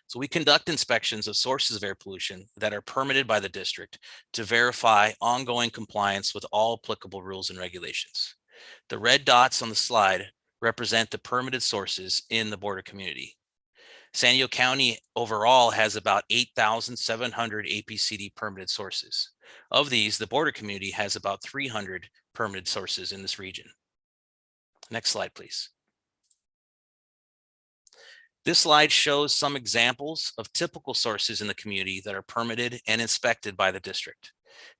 So we conduct inspections of sources of air pollution that are permitted by the district to verify ongoing compliance with all applicable rules and regulations. The red dots on the slide represent the permitted sources in the border community. San Diego County overall has about 8,700 APCD permitted sources. Of these, the border community has about 300 permitted sources in this region. Next slide, please. This slide shows some examples of typical sources in the community that are permitted and inspected by the district.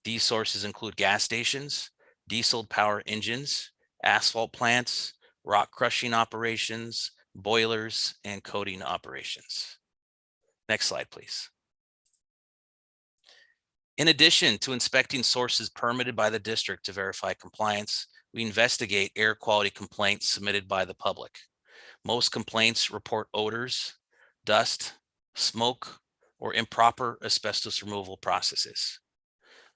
These sources include gas stations, diesel power engines, asphalt plants, rock crushing operations, boilers, and coating operations. Next slide, please. In addition to inspecting sources permitted by the district to verify compliance, we investigate air quality complaints submitted by the public. Most complaints report odors, dust, smoke, or improper asbestos removal processes.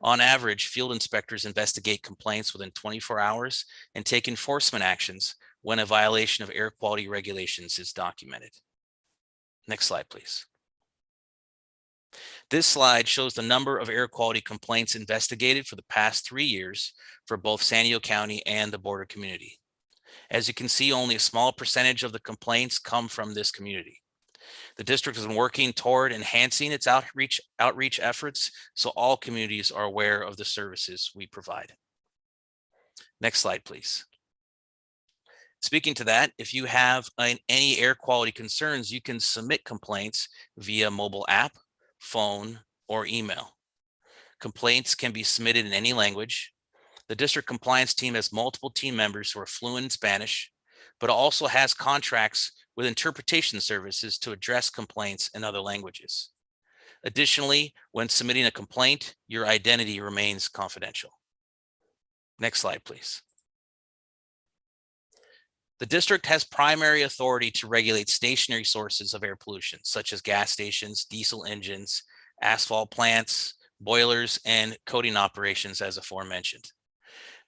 On average, field inspectors investigate complaints within 24 hours and take enforcement actions when a violation of air quality regulations is documented. Next slide, please. This slide shows the number of air quality complaints investigated for the past 3 years for both San Diego County and the border community. As you can see, only a small percentage of the complaints come from this community. The district has been working toward enhancing its outreach efforts so all communities are aware of the services we provide. Next slide, please. Speaking to that, if you have any air quality concerns, you can submit complaints via mobile app, phone, or email. Complaints can be submitted in any language. The district compliance team has multiple team members who are fluent in Spanish, but also has contracts with interpretation services to address complaints in other languages. Additionally, when submitting a complaint, your identity remains confidential. Next slide, please. The district has primary authority to regulate stationary sources of air pollution, such as gas stations, diesel engines, asphalt plants, boilers, and coating operations, as aforementioned.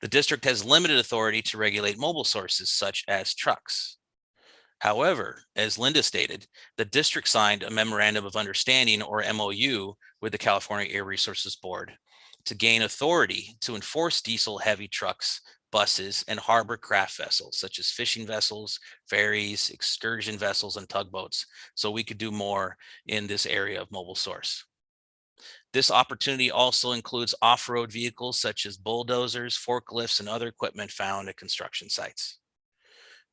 The district has limited authority to regulate mobile sources, such as trucks. However, as Linda stated, the district signed a memorandum of understanding, or MOU, with the California Air Resources Board to gain authority to enforce diesel heavy trucks, buses, and harbor craft vessels, such as fishing vessels, ferries, excursion vessels, and tugboats, so we could do more in this area of mobile source. This opportunity also includes off-road vehicles such as bulldozers, forklifts, and other equipment found at construction sites.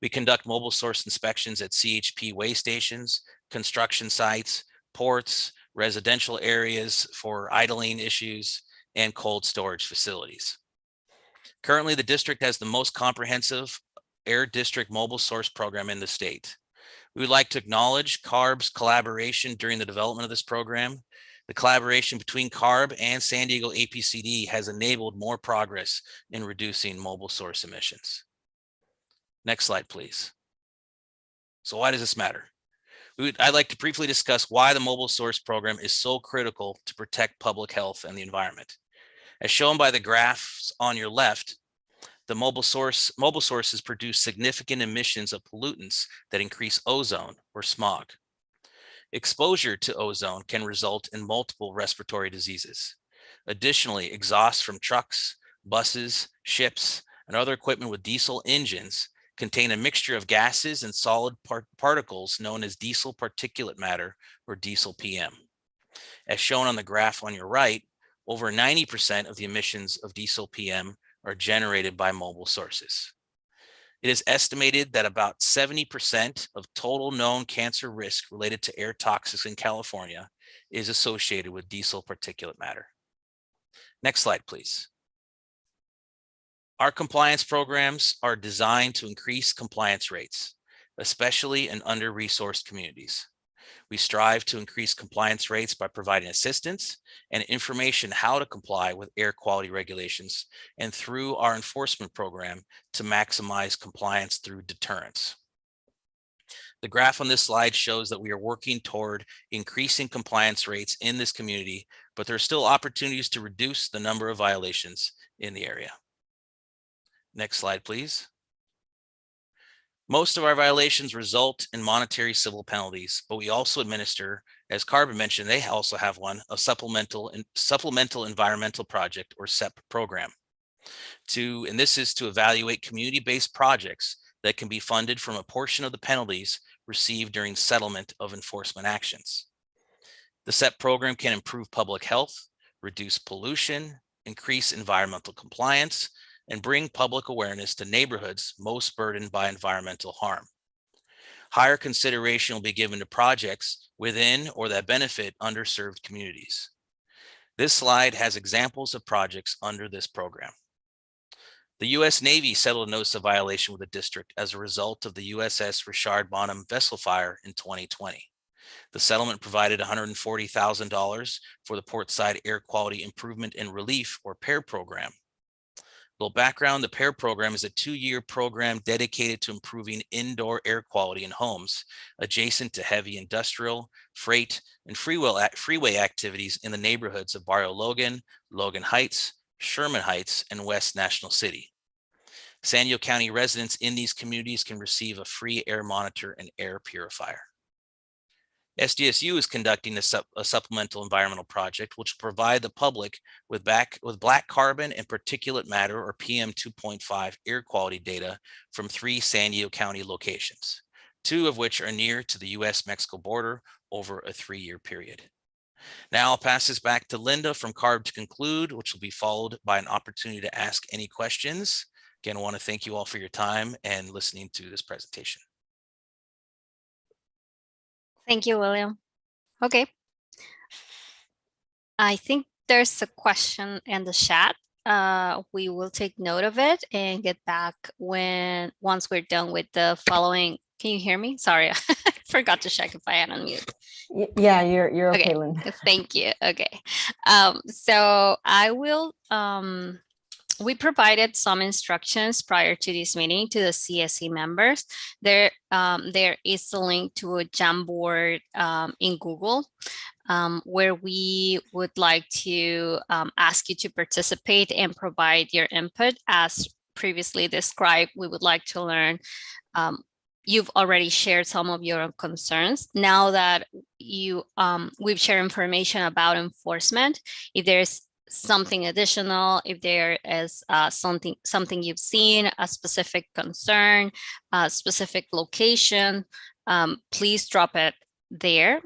We conduct mobile source inspections at CHP weigh stations, construction sites, ports, residential areas for idling issues, and cold storage facilities. Currently, the district has the most comprehensive air district mobile source program in the state. We would like to acknowledge CARB's collaboration during the development of this program. The collaboration between CARB and San Diego APCD has enabled more progress in reducing mobile source emissions. Next slide, please. So why does this matter? I'd like to briefly discuss why the mobile source program is so critical to protect public health and the environment. As shown by the graphs on your left, the mobile sources produce significant emissions of pollutants that increase ozone or smog. Exposure to ozone can result in multiple respiratory diseases. Additionally, exhaust from trucks, buses, ships, and other equipment with diesel engines contain a mixture of gases and solid particles known as diesel particulate matter, or diesel PM. As shown on the graph on your right, over 90% of the emissions of diesel PM are generated by mobile sources. It is estimated that about 70% of total known cancer risk related to air toxics in California is associated with diesel particulate matter. Next slide, please. Our compliance programs are designed to increase compliance rates, especially in under-resourced communities. We strive to increase compliance rates by providing assistance and information how to comply with air quality regulations, and through our enforcement program to maximize compliance through deterrence. The graph on this slide shows that we are working toward increasing compliance rates in this community, but there are still opportunities to reduce the number of violations in the area. Next slide, please. Most of our violations result in monetary civil penalties, but we also administer, as Carbon mentioned, they also have one, a supplemental environmental project, or SEP program. And this is to evaluate community-based projects that can be funded from a portion of the penalties received during settlement of enforcement actions. The SEP program can improve public health, reduce pollution, increase environmental compliance, and bring public awareness to neighborhoods most burdened by environmental harm. Higher consideration will be given to projects within or that benefit underserved communities. This slide has examples of projects under this program. The U.S. Navy settled a notice of violation with the district as a result of the USS Richard Bonham vessel fire in 2020. The settlement provided $140,000 for the Portside Air Quality Improvement and Relief, or PAIR program. A little background, the PAIR program is a 2-year program dedicated to improving indoor air quality in homes adjacent to heavy industrial, freight, and freeway activities in the neighborhoods of Barrio Logan, Logan Heights, Sherman Heights, and West National City. San Diego County residents in these communities can receive a free air monitor and air purifier. SDSU is conducting a supplemental environmental project which will provide the public with black carbon and particulate matter, or PM 2.5 air quality data from 3 San Diego County locations, 2 of which are near to the US-Mexico border over a 3-year period. Now I'll pass this back to Linda from CARB to conclude, which will be followed by an opportunity to ask any questions. Again, I want to thank you all for your time and listening to this presentation. Thank you, William. Okay. I think there's a question in the chat. We will take note of it and get back once we're done with the following. Can you hear me? Sorry, I forgot to check if I had on mute. Yeah, you're okay, Okay. Linda. Thank you. Okay. So I will, we provided some instructions prior to this meeting to the CSE members. There is a link to a Jamboard in Google where we would like to ask you to participate and provide your input. As previously described, we would like to learn. You've already shared some of your concerns. Now that we've shared information about enforcement, if there's something additional, if there is something you've seen, a specific concern, a specific location, please drop it there.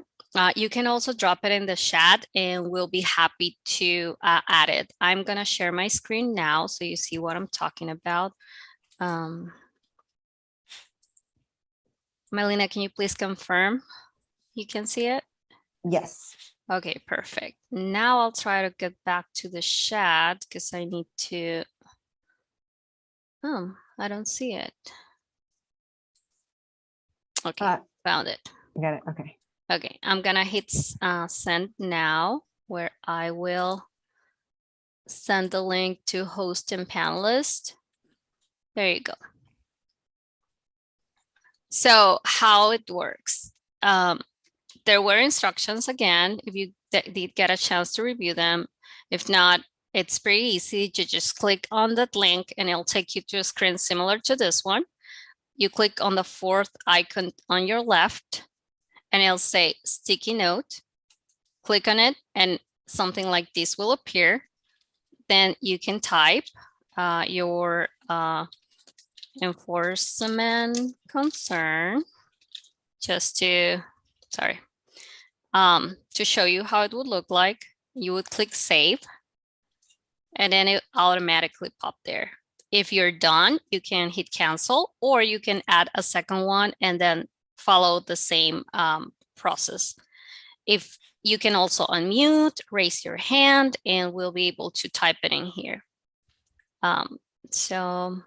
You can also drop it in the chat and we'll be happy to add it. I'm gonna share my screen now so you see what I'm talking about. Melina, can you please confirm you can see it? Yes. Okay, perfect. Now I'll try to get back to the chat because I need to, I don't see it. Okay, found it. Got it. Okay. Okay, I'm gonna hit send now, where I will send the link to host and panelist. There you go. So how it works. There were instructions again, if you did get a chance to review them. If not, it's pretty easy to just click on that link and it'll take you to a screen similar to this one. You click on the 4th icon on your left and it'll say sticky note. Click on it and something like this will appear. Then you can type your enforcement concern just to, sorry, to show you how it would look like. You would click save and then it automatically pop there. If you're done, you can hit cancel or you can add a second one and then follow the same process. If you can also unmute, raise your hand, and we'll be able to type it in here. So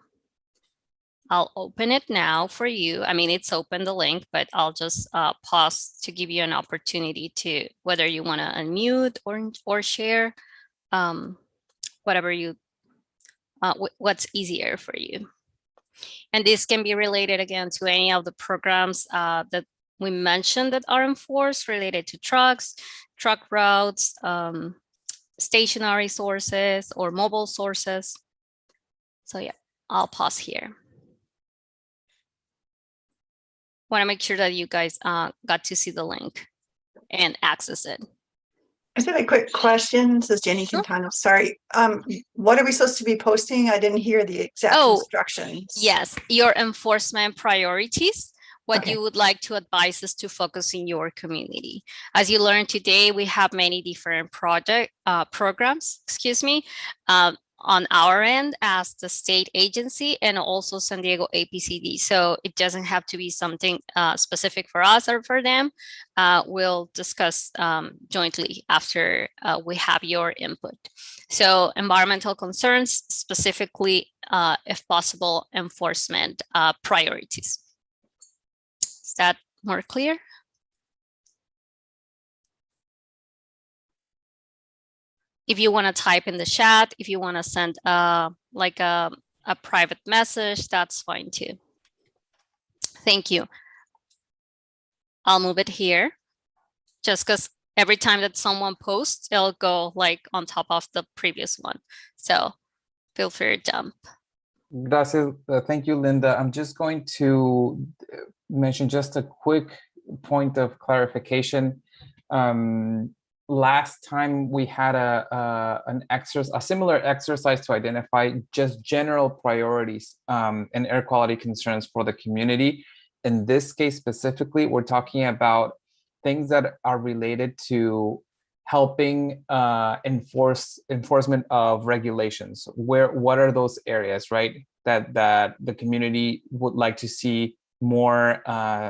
I'll open it now for you. I mean, it's open the link, but I'll just pause to give you an opportunity to, whether you want to unmute or share, whatever you, what's easier for you. And this can be related again to any of the programs that we mentioned that are enforced related to trucks, truck routes, stationary sources or mobile sources. So yeah, I'll pause here. Want to make sure that you guys got to see the link and access it. I just have a quick question. This is Jenny Quintana. Sorry. What are we supposed to be posting? I didn't hear the exact instructions. Yes, your enforcement priorities, what you would like to advise us to focus in your community. As you learned today, we have many different programs, excuse me. on our end as the state agency and also San Diego APCD. So it doesn't have to be something specific for us or for them. We'll discuss jointly after we have your input. So environmental concerns, specifically, if possible, enforcement priorities. Is that more clear? If you want to type in the chat, if you want to send like a private message, that's fine too. Thank you. I'll move it here just because every time that someone posts, it'll go like on top of the previous one. So feel free to jump. Gracias. Thank you, Linda. I'm just going to mention just a quick point of clarification. Last time we had a similar exercise to identify just general priorities and air quality concerns for the community. In this case specifically, we're talking about things that are related to helping enforcement of regulations. What are those areas, right? That the community would like to see more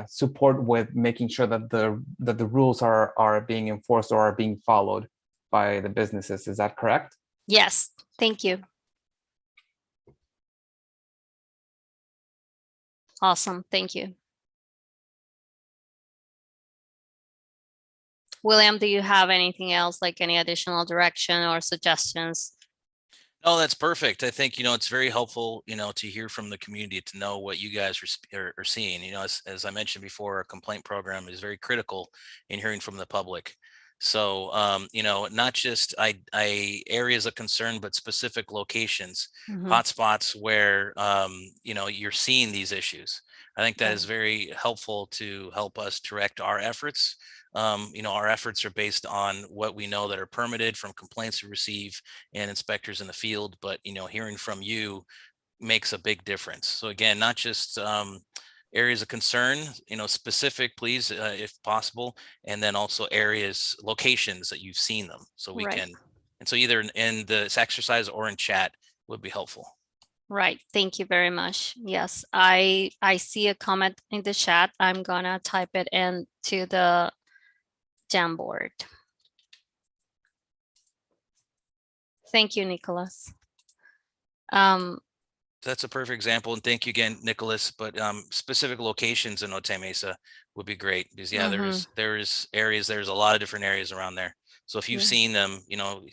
support with making sure that the rules are being enforced or are being followed by the businesses. Is that correct? Yes, thank you. Awesome, thank you. William, do you have anything else, like any additional direction or suggestions? No, that's perfect. I think, it's very helpful, to hear from the community, to know what you guys are seeing. As I mentioned before, our complaint program is very critical in hearing from the public. So, not just areas of concern, but specific locations, hotspots where, you're seeing these issues. I think that is very helpful to help us direct our efforts. Our efforts are based on what we know that are permitted from complaints we receive and inspectors in the field, but hearing from you makes a big difference. So again, not just areas of concern, specific, please, if possible, and then also locations that you've seen them, so we can, and so either in this exercise or in chat would be helpful. Right, thank you very much. Yes, I see a comment in the chat. I'm gonna type it into the Jamboard. Thank you, Nicholas. That's a perfect example, and thank you again, Nicholas. But specific locations in Otay Mesa would be great, because there's a lot of different areas around there. So if you've seen them,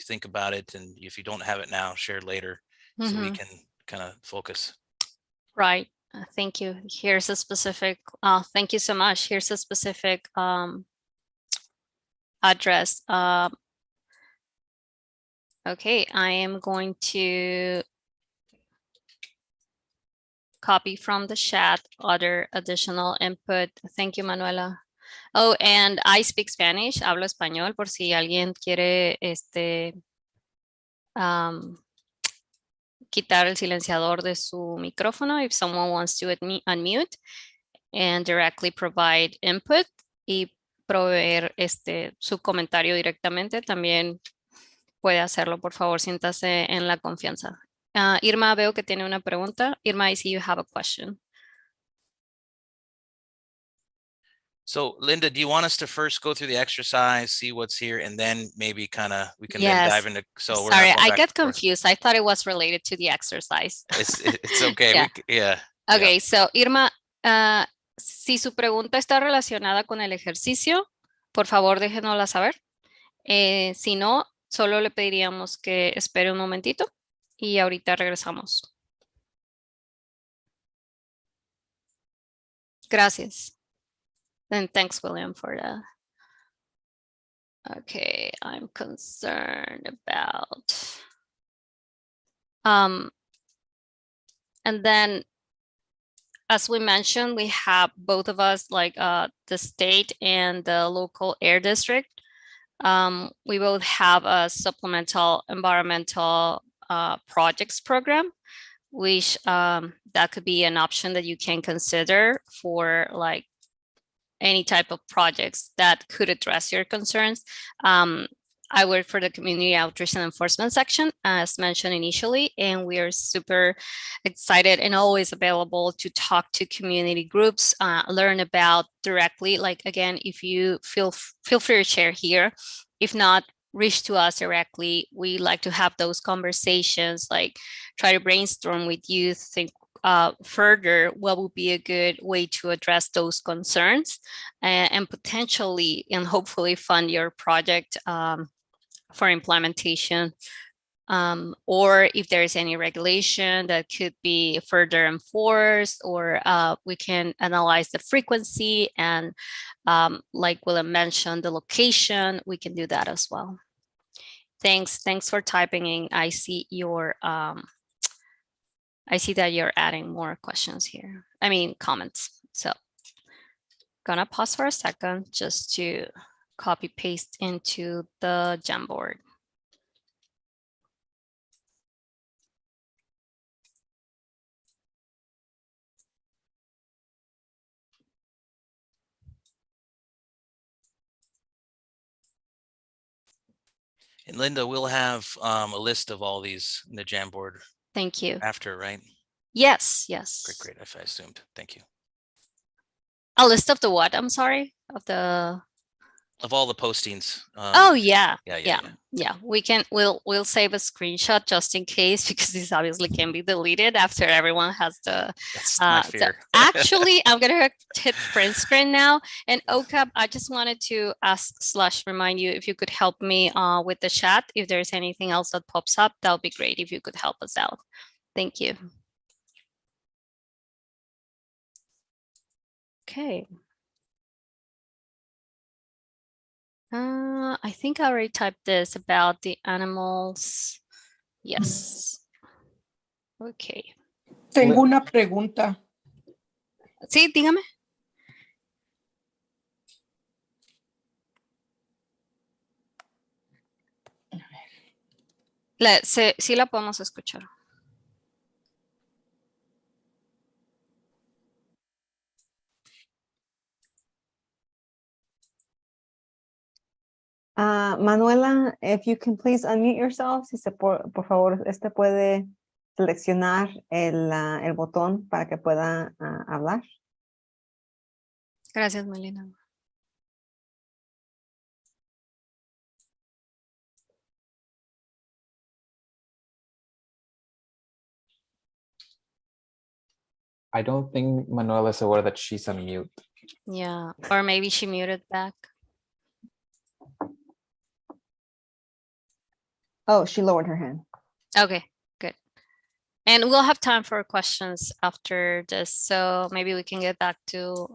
think about it, and if you don't have it now, share it later, so we can kind of focus. Right. Thank you. Here's a specific. Thank you so much. Here's a specific address. Okay, I am going to copy from the chat other additional input. Thank you, Manuela. Oh, and I speak Spanish. Hablo español por si alguien quiere quitar el silenciador de su micrófono. If someone wants to unmute and directly provide input y proveer su comentario directamente, también puede hacerlo. Por favor, siéntase en la confianza. Irma, veo que tiene una pregunta. Irma, I see you have a question. So, Linda, do you want us to first go through the exercise, see what's here, and then maybe we can then dive into? So sorry, I get confused. I thought it was related to the exercise. It's okay. Okay, so Irma, si su pregunta está relacionada con el ejercicio, por favor, déjenosla saber. Si no, solo le pediríamos que espere un momentito y ahorita regresamos. Gracias. And thanks, William, for that. Okay, I'm concerned about. And then, as we mentioned, we have both of us, like the state and the local air district. We both have a supplemental environmental projects program, which that could be an option that you can consider for like any type of projects that could address your concerns. I work for the community outreach and enforcement section, as mentioned initially, and we are super excited and always available to talk to community groups, learn about directly. Like, again, if you feel free to share here. If not, reach to us directly. We like to have those conversations, like try to brainstorm with you, think further what would be a good way to address those concerns, and potentially and hopefully fund your project for implementation, or if there's any regulation that could be further enforced, or we can analyze the frequency and like William mentioned, the location, we can do that as well. Thanks for typing in. I see that you're adding more questions here. I mean, comments. So gonna pause for a second just to copy paste into the Jamboard. And Linda, we'll have a list of all these in the Jamboard Thank you. after, right? Yes. Great. If I assumed. Thank you. A list of the what? I'm sorry. Of all the postings. Oh yeah. Yeah. We'll save a screenshot just in case, because this obviously can be deleted after everyone has the. That's my fear. Actually, I'm gonna hit print screen now. And OCAP, I just wanted to ask / remind you if you could help me with the chat. If there's anything else that pops up, that would be great if you could help us out. Thank you. Okay. I think I already typed this about the animals. Yes. Okay. Tengo una pregunta. Sí, dígame. Sí la podemos escuchar. Manuela, if you can please unmute yourself, si se por favor, puede seleccionar el botón para que pueda hablar. Gracias, Melina. I don't think Manuela is aware that she's on mute. Yeah, or maybe she muted back. Oh, she lowered her hand. Okay, good. And we'll have time for questions after this. So maybe we can get back to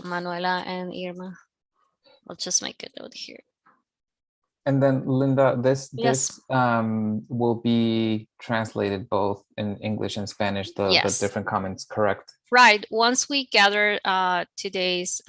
Manuela and Irma. I'll just make a note here. And then Linda, this Yes. will be translated both in English and Spanish, the different comments, correct? Right. Once we gather today's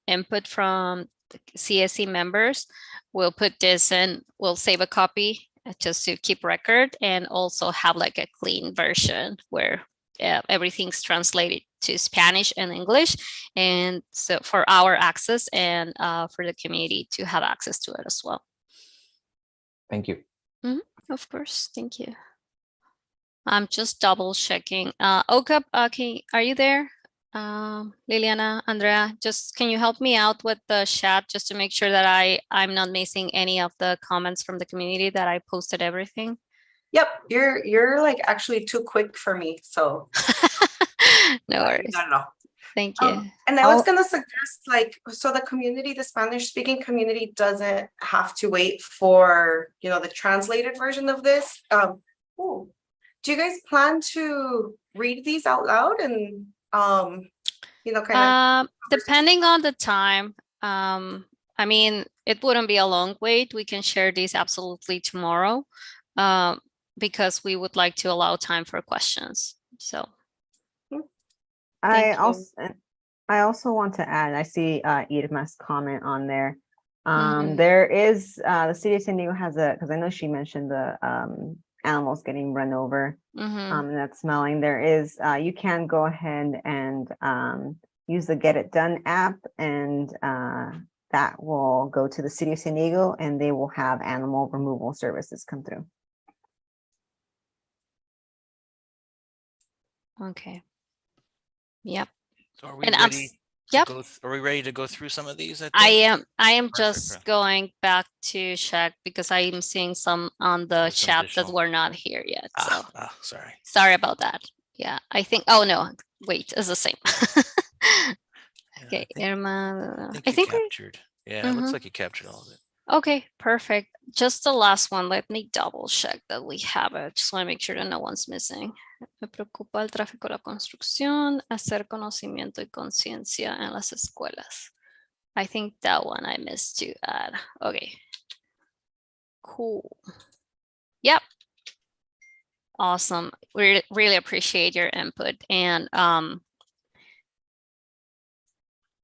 input from the CSE members, we'll put this in, we'll save a copy just to keep record, and also have like a clean version where everything's translated to Spanish and English. And so for our access and for the community to have access to it as well. Thank you. Of course. Thank you. I'm just double checking. OCAP, are you there? Liliana, Andrea, just can you help me out with the chat just to make sure that I'm not missing any of the comments from the community, that I posted everything? Yep, you're like actually too quick for me, so no worries. No. Thank you. And I was gonna suggest, like, so the community, the Spanish speaking community doesn't have to wait for, you know, the translated version of this. Do you guys plan to read these out loud and you know, kind of depending on the time, I mean, it wouldn't be a long wait. We can share these absolutely tomorrow, because we would like to allow time for questions. So I also want to add, I see Irma's comment on there. There is the city of San Diego has because I know she mentioned the animals getting run over, and that's smelling. There is you can go ahead and use the Get It Done app and that will go to the city of San Diego, and they will have animal removal services come through. Okay. Yep. So are we And ready? yep. Are we ready to go through some of these? I am Perfect, just right. going back to check because I am seeing some on the There's some chat that additional. were not here yet. So Sorry. sorry about that. Yeah, I think, oh no, wait, it's the same. Okay, Irma, I I think we, captured. Yeah, it looks Mhm. like you captured all of it. okay, perfect. Just the last one, let me double check that we have it. Just want to make sure that no one's missing. Me preocupa el tráfico de la construcción, hacer conocimiento y conciencia en las escuelas. I think that one I missed to add. Okay. Cool. Yep. Awesome. We really appreciate your input. And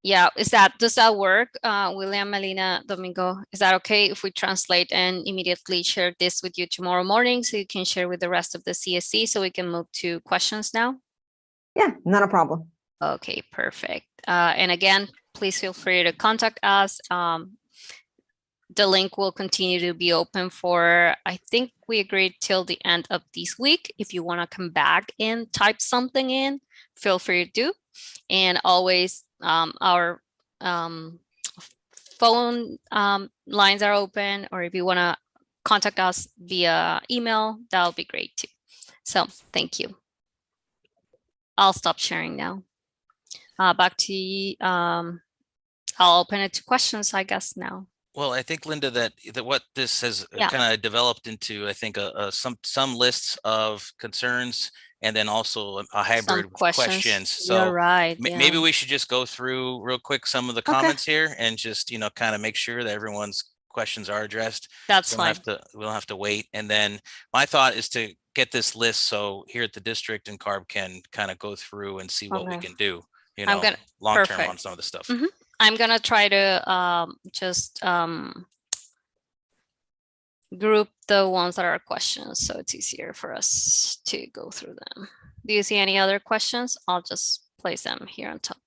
yeah, does that work? William, Melina, Domingo, is that okay if we translate and immediately share this with you tomorrow morning so you can share with the rest of the CSC so we can move to questions now? Yeah, not a problem. Okay, perfect. And again, please feel free to contact us. The link will continue to be open for, I think we agreed till the end of this week. If you want to come back and type something in, feel free to do. And always our phone lines are open, or if you want to contact us via email, that'll be great too. So thank you. I'll stop sharing now. Back to you. I'll open it to questions, I guess, now. Well, I think, Linda, that what this has Yeah. kind of developed into, I think, some lists of concerns, and then also a hybrid with questions. So You're right. maybe we should just go through real quick some of the comments here and just, kind of make sure that everyone's questions are addressed. That's we fine. We'll have to wait. And then my thought is to get this list so here at the district and CARB can kind of go through and see what we can do, long term on perfect. some of the stuff. Mhm. I'm gonna try to just group the ones that are questions so it's easier for us to go through them. Do you see any other questions? I'll just place them here on top.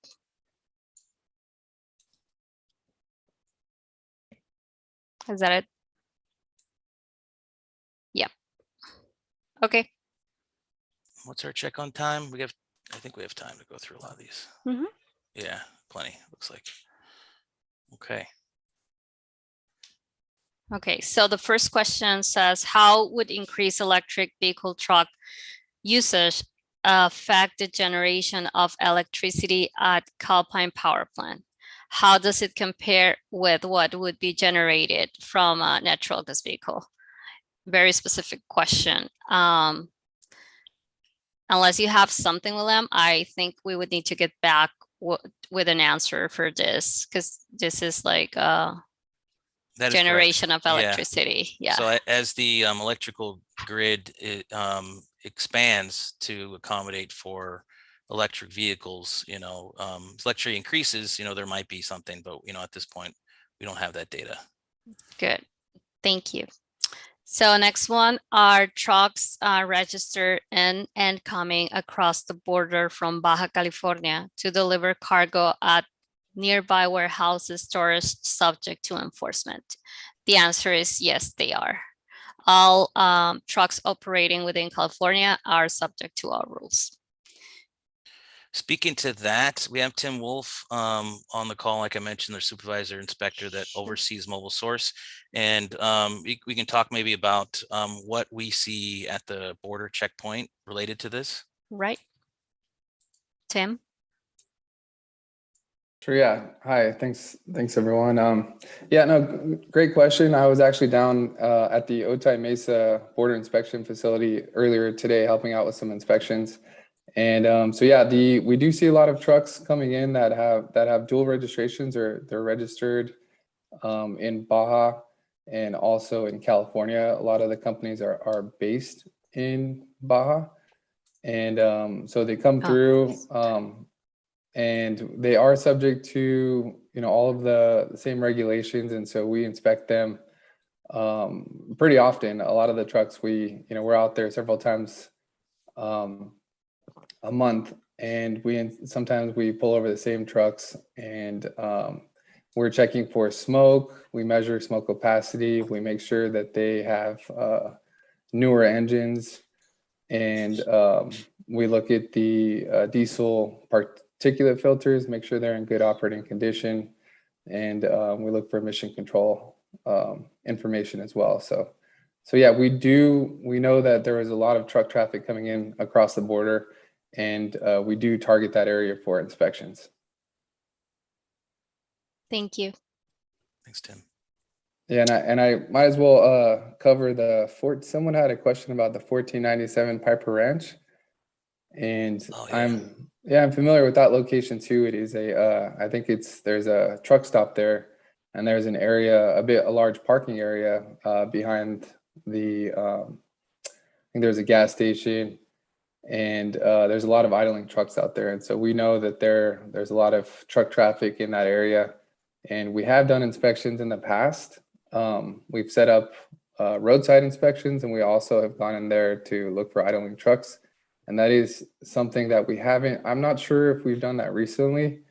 Is that it? Yep. Okay. What's our check on time? I think we have time to go through a lot of these. Mhm. Yeah, plenty, looks like. Okay. Okay, so the first question says, how would increased electric vehicle truck usage affect the generation of electricity at Calpine Power Plant? How does it compare with what would be generated from a natural gas vehicle? Very specific question. Unless you have something with them, I think we would need to get back with an answer for this, because this is like That is generation correct. of electricity. Yeah. So as the electrical grid expands to accommodate for electric vehicles, as electricity increases, there might be something, but at this point, we don't have that data. Good. Thank you. So next one, are trucks registered in and coming across the border from Baja California to deliver cargo at nearby warehouses, storage subject to enforcement? The answer is yes, they are. All trucks operating within California are subject to our rules. Speaking to that, we have Tim Wolf on the call, like I mentioned, their supervisor inspector that oversees Mobile Source. And we can talk maybe about what we see at the border checkpoint related to this. Right. Tim? Sure, yeah. Hi, thanks everyone. Yeah, no, great question. I was actually down at the Otay Mesa border inspection facility earlier today, helping out with some inspections. And so yeah, we do see a lot of trucks coming in that have dual registrations, or they're registered in Baja and also in California. A lot of the companies are based in Baja, and so they come through. And they are subject to, all of the same regulations. And so we inspect them pretty often. A lot of the trucks, we're out there several times a month, and sometimes we pull over the same trucks and we're checking for smoke. We measure smoke opacity. We make sure that they have newer engines, and we look at the diesel particulate filters, make sure they're in good operating condition, and we look for emission control information as well. So yeah, we know that there is a lot of truck traffic coming in across the border, and we do target that area for inspections. Thank you. Thanks, Tim. Yeah, and I might as well cover the someone had a question about the 1497 Piper Ranch, and Oh, yeah. I'm familiar with that location too. It is I think there's a truck stop there, and there's an area, a large parking area behind the I think there's a gas station, and there's a lot of idling trucks out there, and so we know that there's a lot of truck traffic in that area, and we have done inspections in the past. We've set up roadside inspections, and we also have gone in there to look for idling trucks. And that is something that we haven't, I'm not sure if we've done that recently,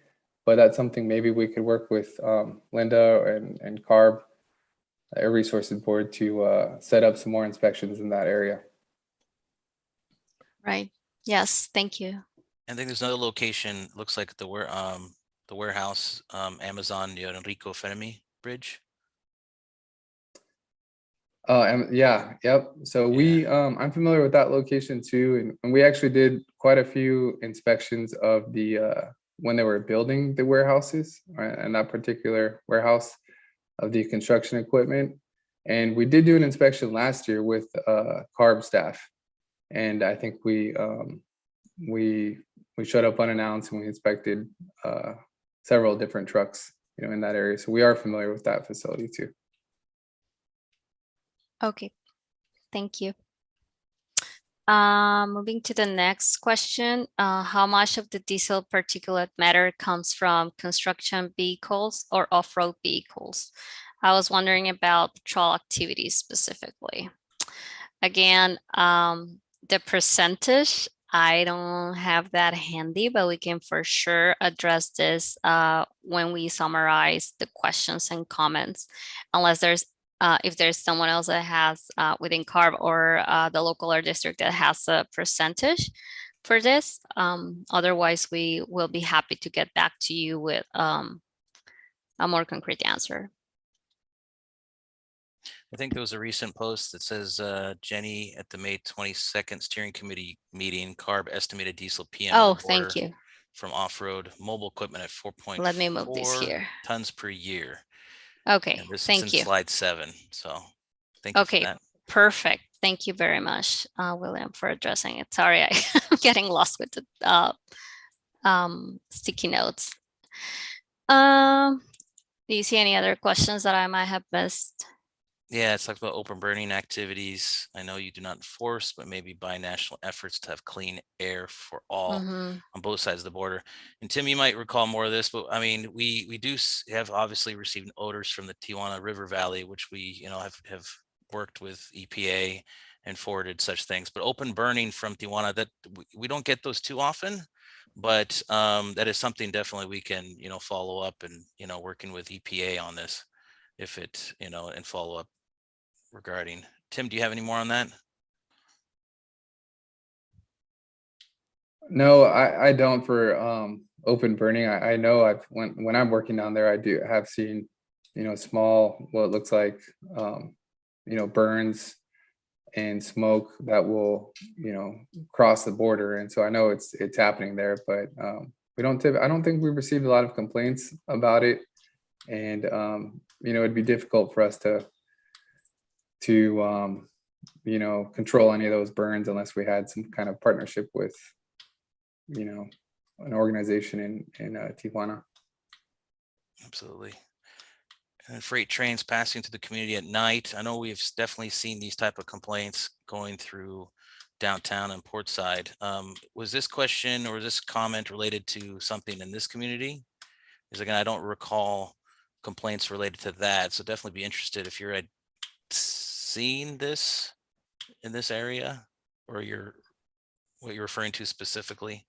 but that's something maybe we could work with Linda and CARB, Air Resources Board, to set up some more inspections in that area. Right. Yes. Thank you. I think there's another location, looks like the warehouse, Amazon, the Enrico Fermi Bridge. Yeah, yep. So I'm familiar with that location too, and we actually did quite a few inspections of the when they were building the warehouses, right, and that particular warehouse, of the construction equipment. And we did do an inspection last year with CARB staff, and I think we showed up unannounced, and we inspected several different trucks, in that area. So we are familiar with that facility too. Okay, thank you. Moving to the next question, how much of the diesel particulate matter comes from construction vehicles or off-road vehicles? I was wondering about patrol activities specifically. Again, the percentage, I don't have that handy, but we can for sure address this when we summarize the questions and comments, unless if there's someone else that has within CARB or the local or district that has a percentage for this. Otherwise, we will be happy to get back to you with a more concrete answer. I think there was a recent post that says, Jenny, at the May 22nd steering committee meeting, CARB estimated diesel PM. Oh, thank you. From off-road mobile equipment at 4.4 Let me move this here. tons per year. Okay, And this thank is you. in slide 7. So thank you for that. Perfect. Thank you very much, William, for addressing it. Sorry, I'm getting lost with the sticky notes. Do you see any other questions that I might have missed? Yeah, it's talked about open burning activities. I know you do not enforce, but maybe binational efforts to have clean air for all on both sides of the border. And Tim, you might recall more of this, but I mean, we do have obviously received odors from the Tijuana River Valley, which we, have worked with EPA and forwarded such things. But open burning from Tijuana, that we don't get those too often, but that is something definitely we can, follow up and, working with EPA on this, if it, and follow up regarding. Tim, do you have any more on that? No, I don't for open burning. I know when I'm working down there, I do have seen, small, what looks like, burns and smoke that will, cross the border. And so I know it's happening there, but I don't think we've received a lot of complaints about it. And, it'd be difficult for us to control any of those burns unless we had some kind of partnership with, an organization in Tijuana. Absolutely. And freight trains passing through the community at night. I know we've definitely seen these type of complaints going through downtown and Portside. Was this question or this comment related to something in this community? Because again, I don't recall complaints related to that. So definitely be interested if you're seeing this in this area, or what you're referring to specifically.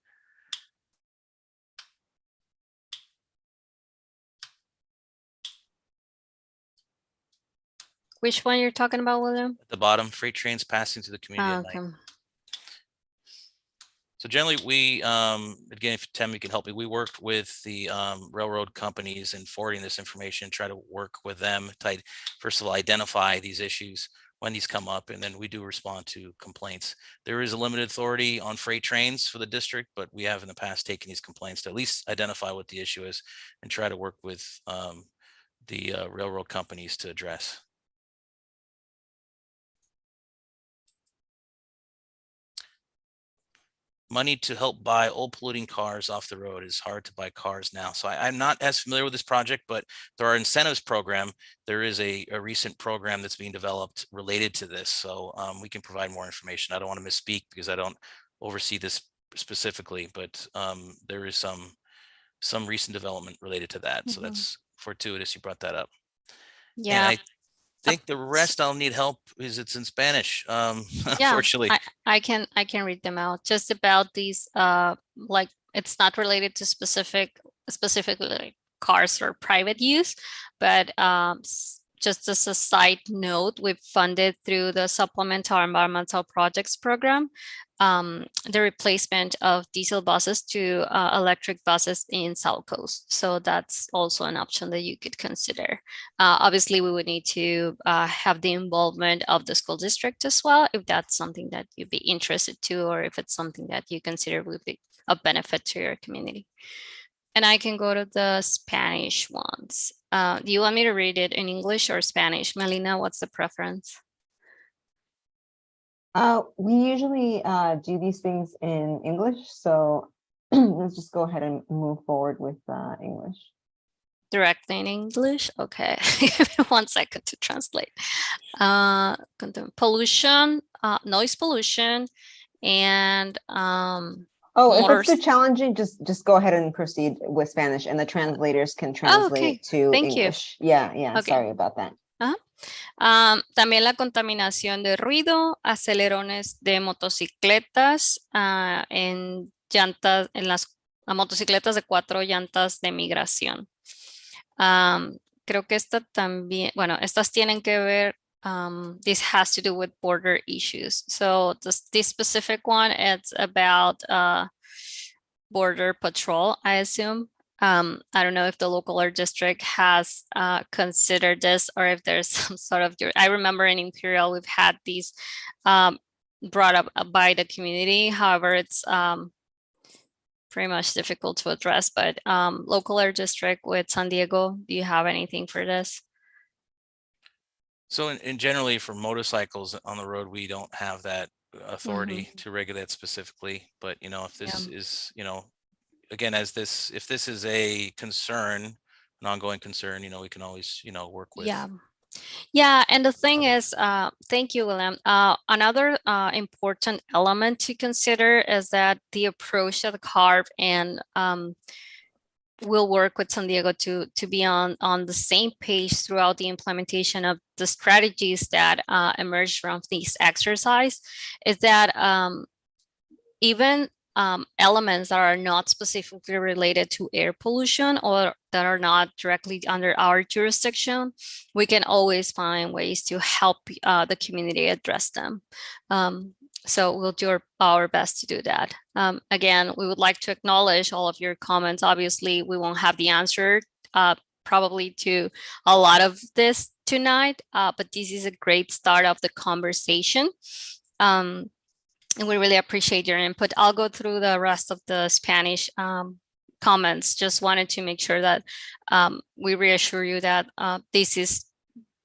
Which one you're talking about, William? At the bottom, freight trains passing through the community Ah, at night. okay. So generally, we, again, if Tammy can help me, we worked with the railroad companies in forwarding this information, try to work with them to, first of all, identify these issues when these come up, and then we do respond to complaints. There is a limited authority on freight trains for the district, but we have in the past taken these complaints to at least identify what the issue is and try to work with the railroad companies to address. Money to help buy old polluting cars off the road. Is hard to buy cars now. So I'm not as familiar with this project, but there are incentives program. There is a recent program that's being developed related to this. So we can provide more information. I don't want to misspeak because I don't oversee this specifically, but there is some recent development related to that. So that's fortuitous you brought that up. Yeah. And I think the rest I'll need help is it's in Spanish, Yeah, unfortunately. I can read them out. Just about these, like it's not related to specifically cars for private use, but just as a side note, we've funded through the Supplemental Environmental Projects Program the replacement of diesel buses to electric buses in South Coast. So that's also an option that you could consider. Obviously, we would need to have the involvement of the school district as well, if that's something that you'd be interested to, or if it's something that you consider would be of benefit to your community. And I can go to the Spanish ones. Do you want me to read it in English or Spanish? Melina, what's the preference? We usually do these things in English, so let's just go ahead and move forward with English. Directly in English? Okay, 1 second to translate. Pollution, noise pollution, and Oh, if motors. it's too challenging, just go ahead and proceed with Spanish, and the translators can translate to Thank you. English. Yeah, Okay. sorry about that. También la contaminación de ruido, acelerones de motocicletas en llantas, en las motocicletas de 4 llantas de migración. Creo que esta también, bueno, estas tienen que ver, this has to do with border issues. So this specific one, it's about border patrol, I assume. I don't know if the local or district has considered this, or if there's some sort of, I remember in Imperial, we've had these brought up by the community. However, it's pretty much difficult to address, but local or district with San Diego, do you have anything for this? So in generally for motorcycles on the road, we don't have that authority to regulate specifically. But you know, if this is, you know, again, if this is a concern, an ongoing concern, you know, we can always, you know, work with. Yeah, and the thing is, thank you, William. Another important element to consider is that the approach that CARB and will work with San Diego to be on the same page throughout the implementation of the strategies that emerged from this exercise, is that even elements that are not specifically related to air pollution or that are not directly under our jurisdiction, we can always find ways to help the community address them. So we'll do our best to do that. Again, we would like to acknowledge all of your comments. Obviously, we won't have the answer probably to a lot of this tonight, but this is a great start of the conversation. And we really appreciate your input. I'll go through the rest of the Spanish comments. Just wanted to make sure that we reassure you that this is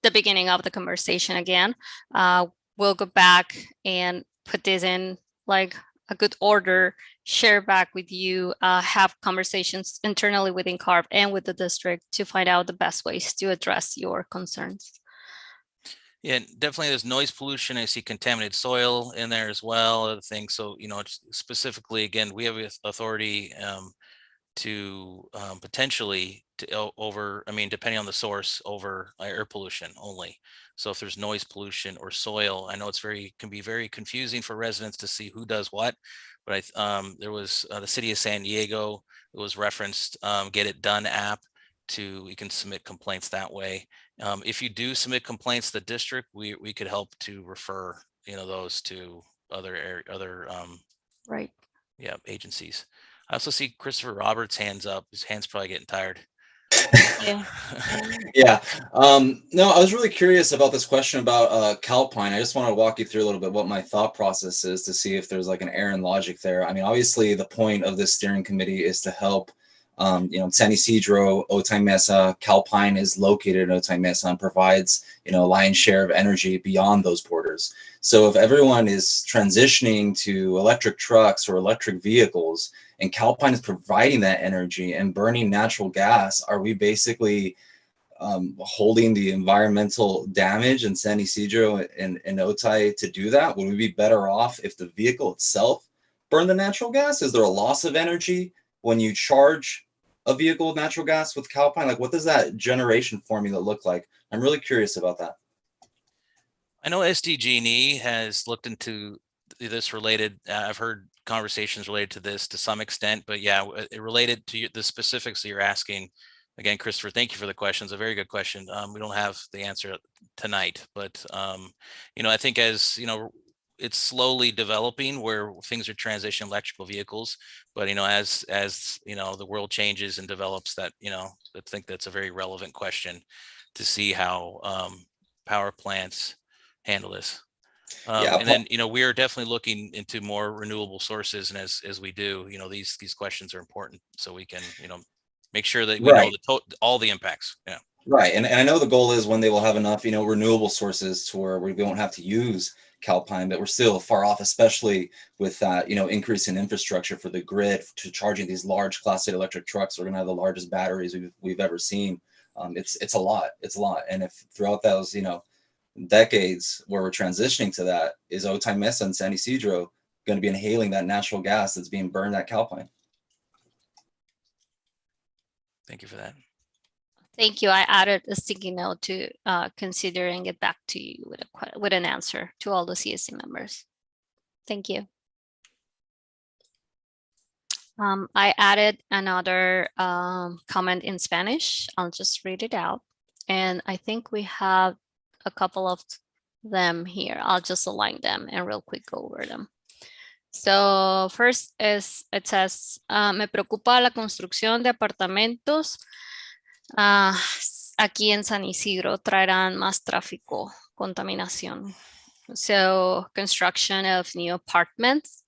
the beginning of the conversation again. We'll go back and put this in like a good order, share back with you, have conversations internally within CARB and with the district to find out the best ways to address your concerns. Yeah, definitely there's noise pollution. I see contaminated soil in there as well, other things. So, you know, specifically, again, we have authority to potentially over, I mean, depending on the source, over air pollution only. So if there's noise pollution or soil, I know it's can be very confusing for residents to see who does what. But there was the city of San Diego, it was referenced Get It Done app. You can submit complaints that way. If you do submit complaints to the district, we could help to refer, those to other Right. agencies. I also see Christopher Roberts' hands up. His hand's probably getting tired. Yeah. Yeah. No, I was really curious about this question about Calpine. I just want to walk you through a little bit what my thought process is to see if there's like an error in logic there. I mean, obviously the point of this steering committee is to help, San Isidro, Otay Mesa. Calpine is located in Otay Mesa and provides, a lion's share of energy beyond those borders. So if everyone is transitioning to electric trucks or electric vehicles, and Calpine is providing that energy and burning natural gas, are we basically holding the environmental damage in San Isidro and Otay to do that? Would we be better off if the vehicle itself burned the natural gas? Is there a loss of energy when you charge a vehicle with natural gas with Calpine? Like, what does that generation formula look like? I'm really curious about that. I know SDG&E has looked into this related. I've heard conversations related to this to some extent, but yeah, it related to the specifics that you're asking. Again, Christopher, thank you for the question. It's a very good question. We don't have the answer tonight, but I think as it's slowly developing where things are transitioning electrical vehicles, but as the world changes and develops, that I think that's a very relevant question to see how power plants handle this. And then we are definitely looking into more renewable sources, and as we do, these questions are important, so we can make sure that we know all the impacts. Yeah. Right, and I know the goal is when they will have enough renewable sources to where we won't have to use Calpine, but we're still far off, especially with that increase in infrastructure for the grid to charging these large Class 8 electric trucks. We're gonna have the largest batteries we've ever seen. It's a lot, and if throughout those decades where we're transitioning to that, is Otay Mesa and San Isidro going to be inhaling that natural gas that's being burned at Calpine? Thank you for that. Thank you. I added a sticky note to consider and get back to you with an answer to all the CSC members. Thank you. I added another comment in Spanish. I'll just read it out. And I think we have a couple of them here. I'll just align them and real quick go over them. So first is, it says, me preocupa la construcción de apartamentos aquí en San Isidro, traerán más tráfico, contaminación. So construction of new apartments.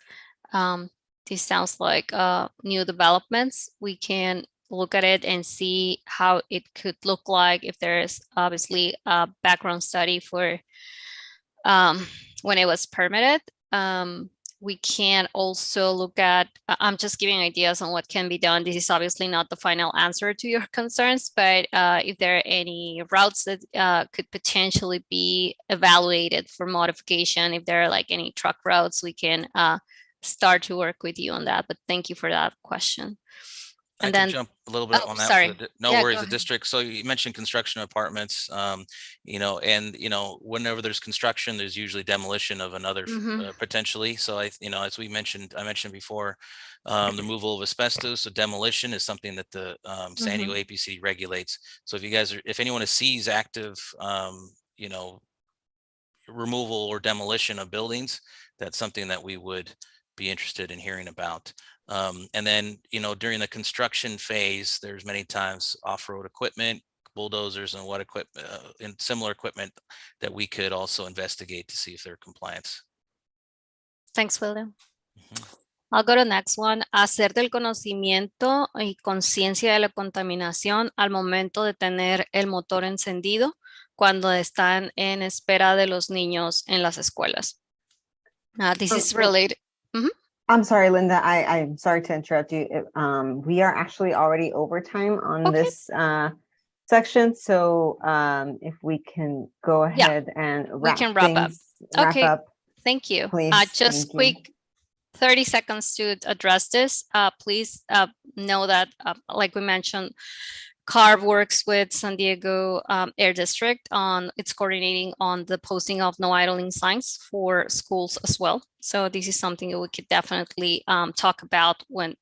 This sounds like new developments. We can look at it and see how it could look like if there is obviously a background study for when it was permitted. We can also look at, I'm just giving ideas on what can be done. This is obviously not the final answer to your concerns, but if there are any routes that could potentially be evaluated for modification, if there are like any truck routes, we can start to work with you on that. But thank you for that question. And then jump a little bit on that. Sorry. No worries. The district. So you mentioned construction of apartments, and whenever there's construction, there's usually demolition of another potentially. So as I mentioned before, the removal of asbestos. So demolition is something that the San Diego APC regulates. So if anyone sees active, removal or demolition of buildings, that's something that we would be interested in hearing about. And then, during the construction phase, there's many times off-road equipment, bulldozers and and similar equipment that we could also investigate to see if they're compliance. Thanks, William. I'll go to the next one. Hacer del conocimiento y conciencia de la contaminación al momento de tener el motor encendido cuando están en espera de los niños en las escuelas. This is related. I'm sorry, Linda. I'm sorry to interrupt you. We are actually already over time on this section. So if we can go ahead and wrap up. Thank you. Please. Just quick 30 seconds to address this. Please know that, like we mentioned, CARB works with San Diego Air District on its coordinating on the posting of no idling signs for schools as well. So this is something that we could definitely talk about when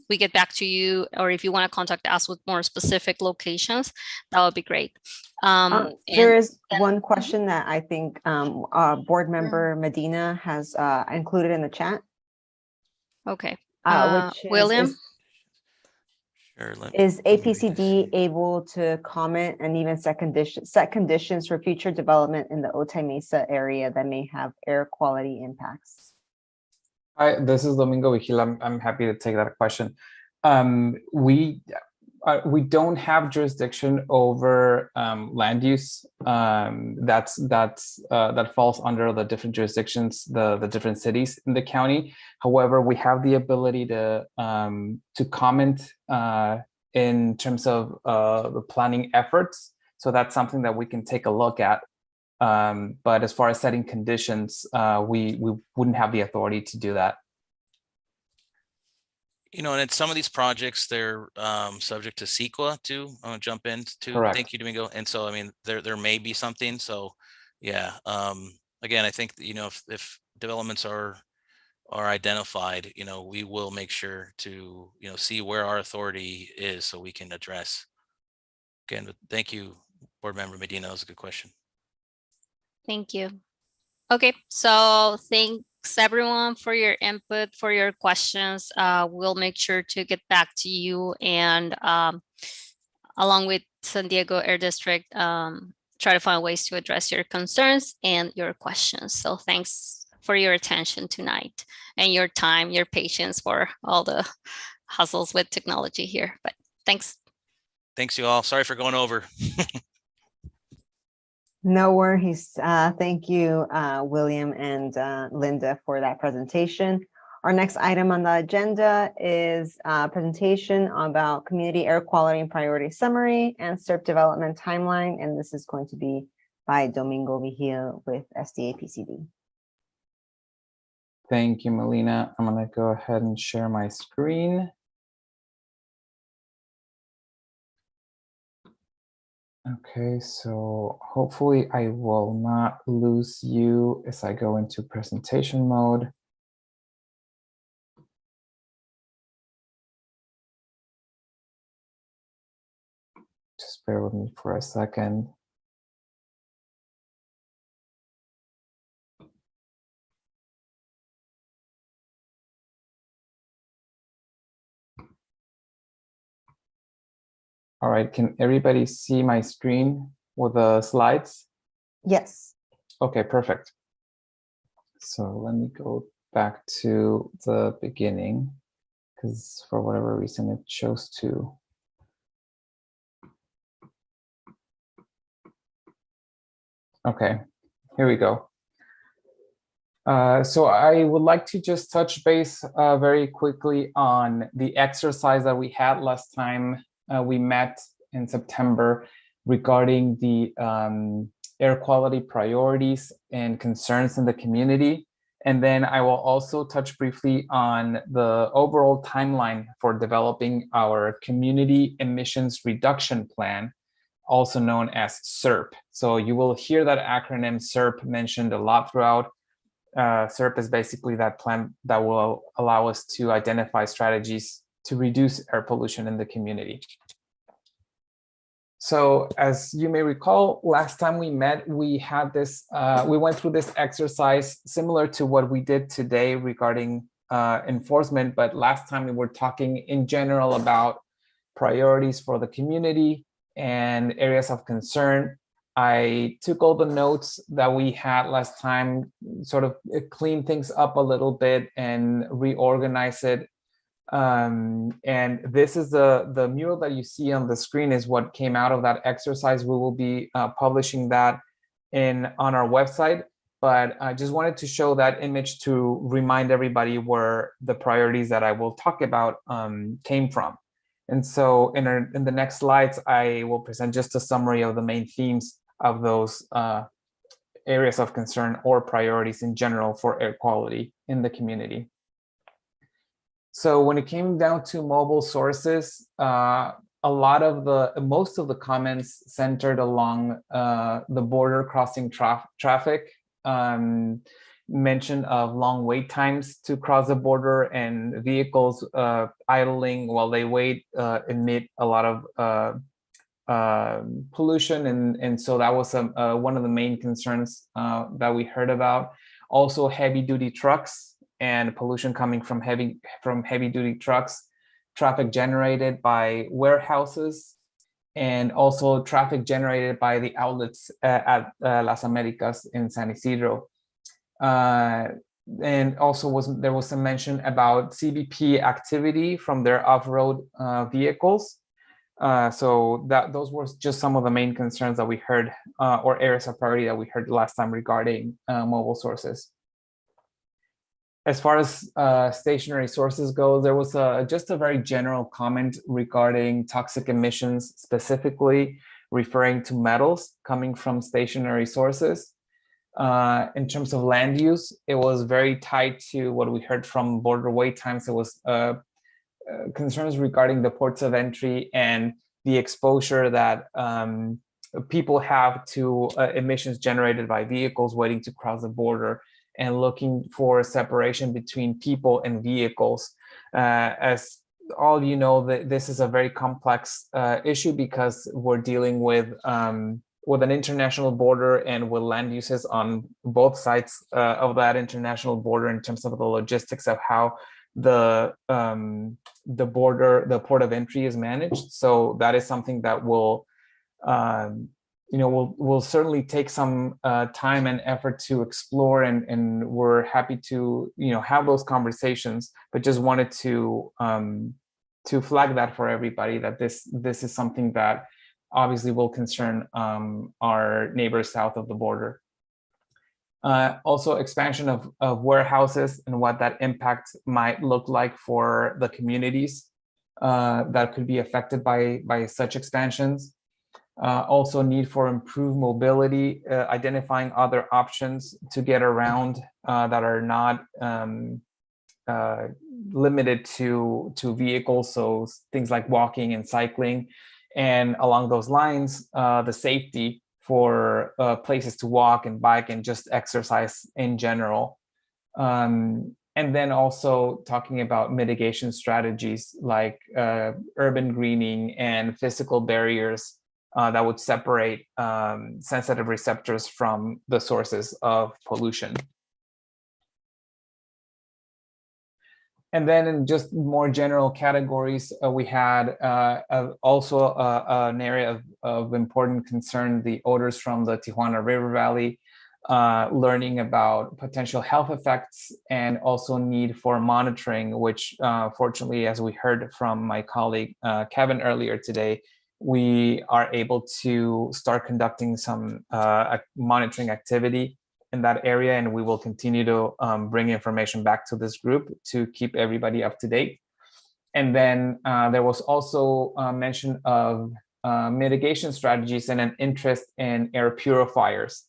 we get back to you, or if you want to contact us with more specific locations, that would be great. There is then- one question that I think board member Medina has included in the chat. Okay. Which William? Sure, let is me read this. APCD able to comment and even set conditions for future development in the Otay Mesa area that may have air quality impacts? Hi, this is Domingo Vigil. I'm happy to take that question. We don't have jurisdiction over land use. That falls under the different jurisdictions, the different cities in the county. However, we have the ability to comment in terms of the planning efforts. So that's something that we can take a look at. But as far as setting conditions, we wouldn't have the authority to do that. You know, and in some of these projects, they're subject to CEQA too. I'm gonna jump in too. Correct. Thank you, Domingo. And so, I mean, there may be something. So, yeah. Again, I think you know if developments are identified, you know, we will make sure to see where our authority is so we can address. Again, but thank you, Board Member Medina. That was a good question. Thank you. Okay, so thanks everyone for your input, for your questions. We'll make sure to get back to you and along with San Diego Air District, try to find ways to address your concerns and your questions. So thanks for your attention tonight and your time, your patience for all the hustles with technology here. But thanks. Thanks you all. Sorry for going over. No worries. Thank you, William and Linda, for that presentation. Our next item on the agenda is a presentation about community air quality and priority summary and SERP development timeline. And this is going to be by Domingo Vigil with SDAPCD. Thank you, Melina. I'm gonna go ahead and share my screen. Okay, so hopefully I will not lose you as I go into presentation mode. Just bear with me for a second. All right, can everybody see my screen with the slides? Yes. Okay, perfect. So let me go back to the beginning because for whatever reason it chose to. Okay, here we go. So I would like to just touch base very quickly on the exercise that we had last time we met in September regarding the air quality priorities and concerns in the community. And then I will also touch briefly on the overall timeline for developing our community emissions reduction plan, also known as SERP. So you will hear that acronym SERP mentioned a lot throughout. SERP is basically that plan that will allow us to identify strategies to reduce air pollution in the community. So as you may recall, last time we met, we had this, we went through this exercise similar to what we did today regarding enforcement, but last time we were talking in general about priorities for the community and areas of concern. I took all the notes that we had last time, sort of clean things up a little bit and reorganize it. And this is the mural that you see on the screen is what came out of that exercise. We will be publishing that on our website, but I just wanted to show that image to remind everybody where the priorities that I will talk about came from. And so in the next slides, I will present just a summary of the main themes of those areas of concern or priorities in general for air quality in the community. So when it came down to mobile sources, most of the comments centered along the border crossing traffic, mention of long wait times to cross the border and vehicles idling while they wait emit a lot of pollution, and so that was one of the main concerns that we heard about. Also, heavy duty trucks and pollution coming from heavy duty trucks, traffic generated by warehouses, and also traffic generated by the outlets at Las Americas in San Isidro. And also there was some mention about CBP activity from their off-road vehicles. So those were just some of the main concerns that we heard, or areas of priority that we heard last time regarding mobile sources. As far as stationary sources go, there was just a very general comment regarding toxic emissions, specifically referring to metals coming from stationary sources. In terms of land use, it was very tied to what we heard from border wait times. It was concerns regarding the ports of entry and the exposure that people have to emissions generated by vehicles waiting to cross the border, and looking for separation between people and vehicles. As all of you know, this is a very complex issue because we're dealing with an international border and with land uses on both sides of that international border in terms of the logistics of how the port of entry is managed. So that is something that will will certainly take some time and effort to explore, and we're happy to have those conversations, but just wanted to flag that for everybody, that this is something that obviously will concern our neighbors south of the border. Also, expansion of warehouses and what that impact might look like for the communities that could be affected by such expansions. Also, need for improved mobility, identifying other options to get around that are not limited to vehicles, so things like walking and cycling. And along those lines, the safety for places to walk and bike and just exercise in general. And then also talking about mitigation strategies like urban greening and physical barriers that would separate sensitive receptors from the sources of pollution. And then in just more general categories, we had also an area of important concern, the odors from the Tijuana River Valley, learning about potential health effects, and also need for monitoring, which fortunately, as we heard from my colleague Kevin earlier today, we are able to start conducting some monitoring activity in that area, and we will continue to bring information back to this group to keep everybody up to date. And then there was also mention of mitigation strategies and an interest in air purifiers.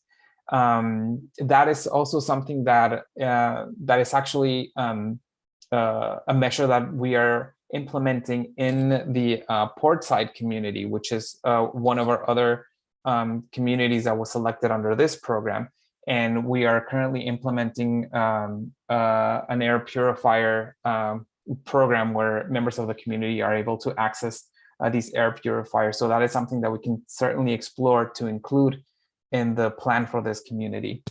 That is also something that that is actually a measure that we are implementing in the Portside community, which is one of our other communities that was selected under this program. And we are currently implementing an air purifier program where members of the community are able to access these air purifiers. So that is something that we can certainly explore to include in the plan for this community.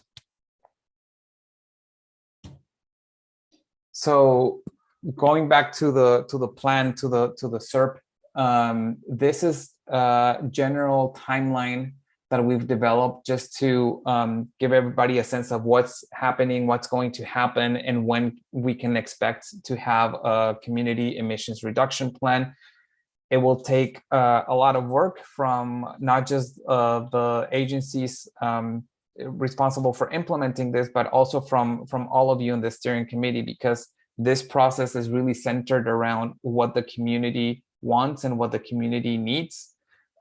So going back to the plan, to the SERP, this is a general timeline that we've developed just to give everybody a sense of what's happening, what's going to happen, and when we can expect to have a community emissions reduction plan. It will take a lot of work from not just the agencies responsible for implementing this, but also from all of you in the steering committee, because this process is really centered around what the community wants and what the community needs.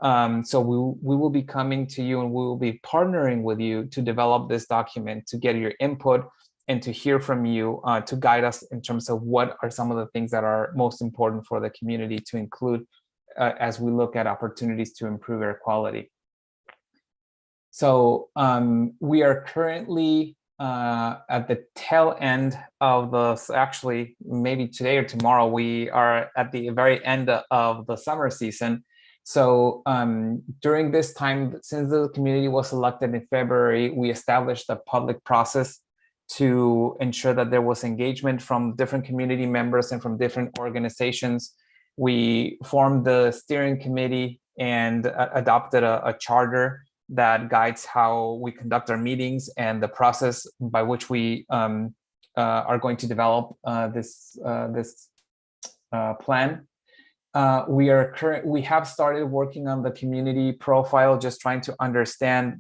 So we will be coming to you, and we will be partnering with you to develop this document, to get your input and to hear from you, to guide us in terms of what are some of the things that are most important for the community to include as we look at opportunities to improve air quality. So we are currently at the tail end of actually maybe today or tomorrow, we are at the very end of the summer season. So during this time, since the community was elected in February, we established a public process to ensure that there was engagement from different community members and from different organizations. We formed the steering committee and adopted a charter that guides how we conduct our meetings and the process by which we are going to develop this plan. We have started working on the community profile, just trying to understand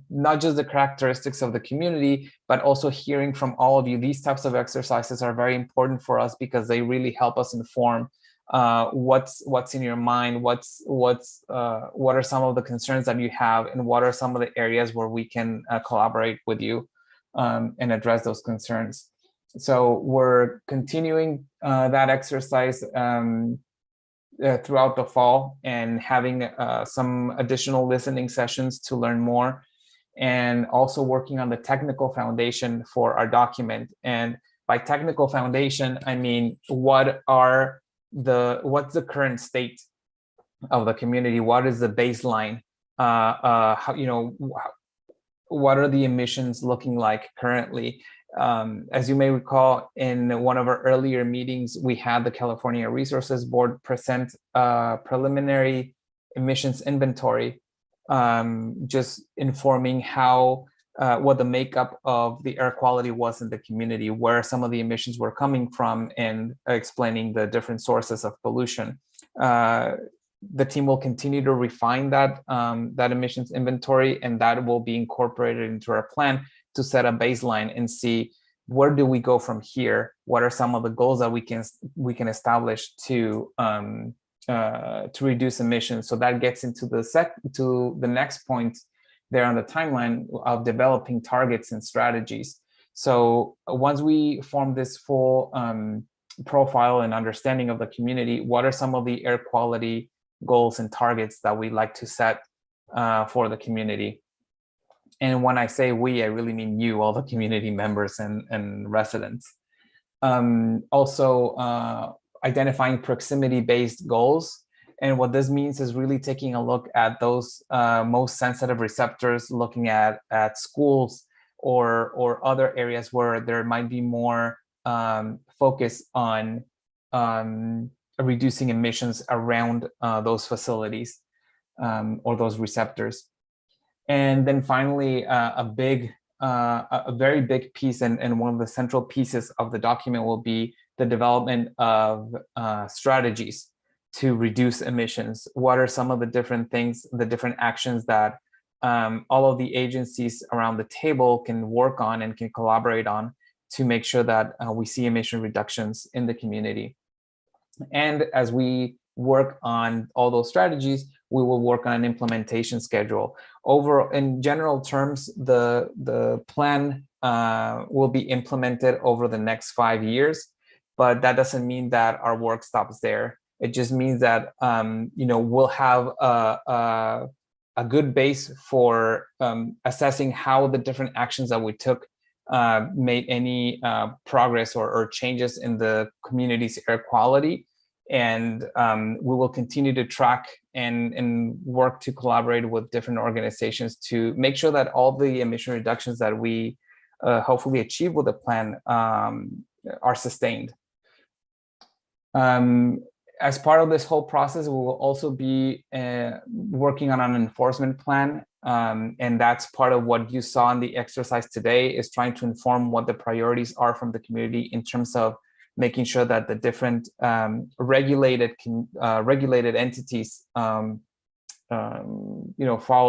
not just the characteristics of the community, but also hearing from all of you. These types of exercises are very important for us because they really help us inform what's in your mind, what are some of the concerns that you have, and what are some of the areas where we can collaborate with you and address those concerns. So we're continuing that exercise throughout the fall and having some additional listening sessions to learn more, and also working on the technical foundation for our document. And by technical foundation, I mean, what's the current state of the community? What is the baseline? What are the emissions looking like currently? As you may recall, in one of our earlier meetings, we had the California Resources Board present a preliminary emissions inventory, just informing what the makeup of the air quality was in the community, where some of the emissions were coming from, and explaining the different sources of pollution. The team will continue to refine that emissions inventory, and that will be incorporated into our plan to set a baseline and see where do we go from here. What are some of the goals that we can establish to reduce emissions? So that gets into the next point there on the timeline of developing targets and strategies. So once we form this full profile and understanding of the community, what are some of the air quality goals and targets that we'd like to set for the community? And when I say we, I really mean you, all the community members and residents. Also identifying proximity-based goals. And what this means is really taking a look at those most sensitive receptors, looking at schools or other areas where there might be more focus on reducing emissions around those facilities or those receptors. And then finally, a very big piece and one of the central pieces of the document will be the development of strategies to reduce emissions. What are some of the different things, the different actions that all of the agencies around the table can work on and can collaborate on to make sure that we see emission reductions in the community? And as we work on all those strategies, we will work on an implementation schedule. In general terms, the plan will be implemented over the next 5 years, but that doesn't mean that our work stops there. It just means that we'll have a good base for assessing how the different actions that we took made any progress or changes in the community's air quality. And we will continue to track and work to collaborate with different organizations to make sure that all the emission reductions that we hopefully achieve with the plan are sustained. As part of this whole process, we will also be working on an enforcement plan. And that's part of what you saw in the exercise today, is trying to inform what the priorities are from the community in terms of making sure that the different regulated entities follow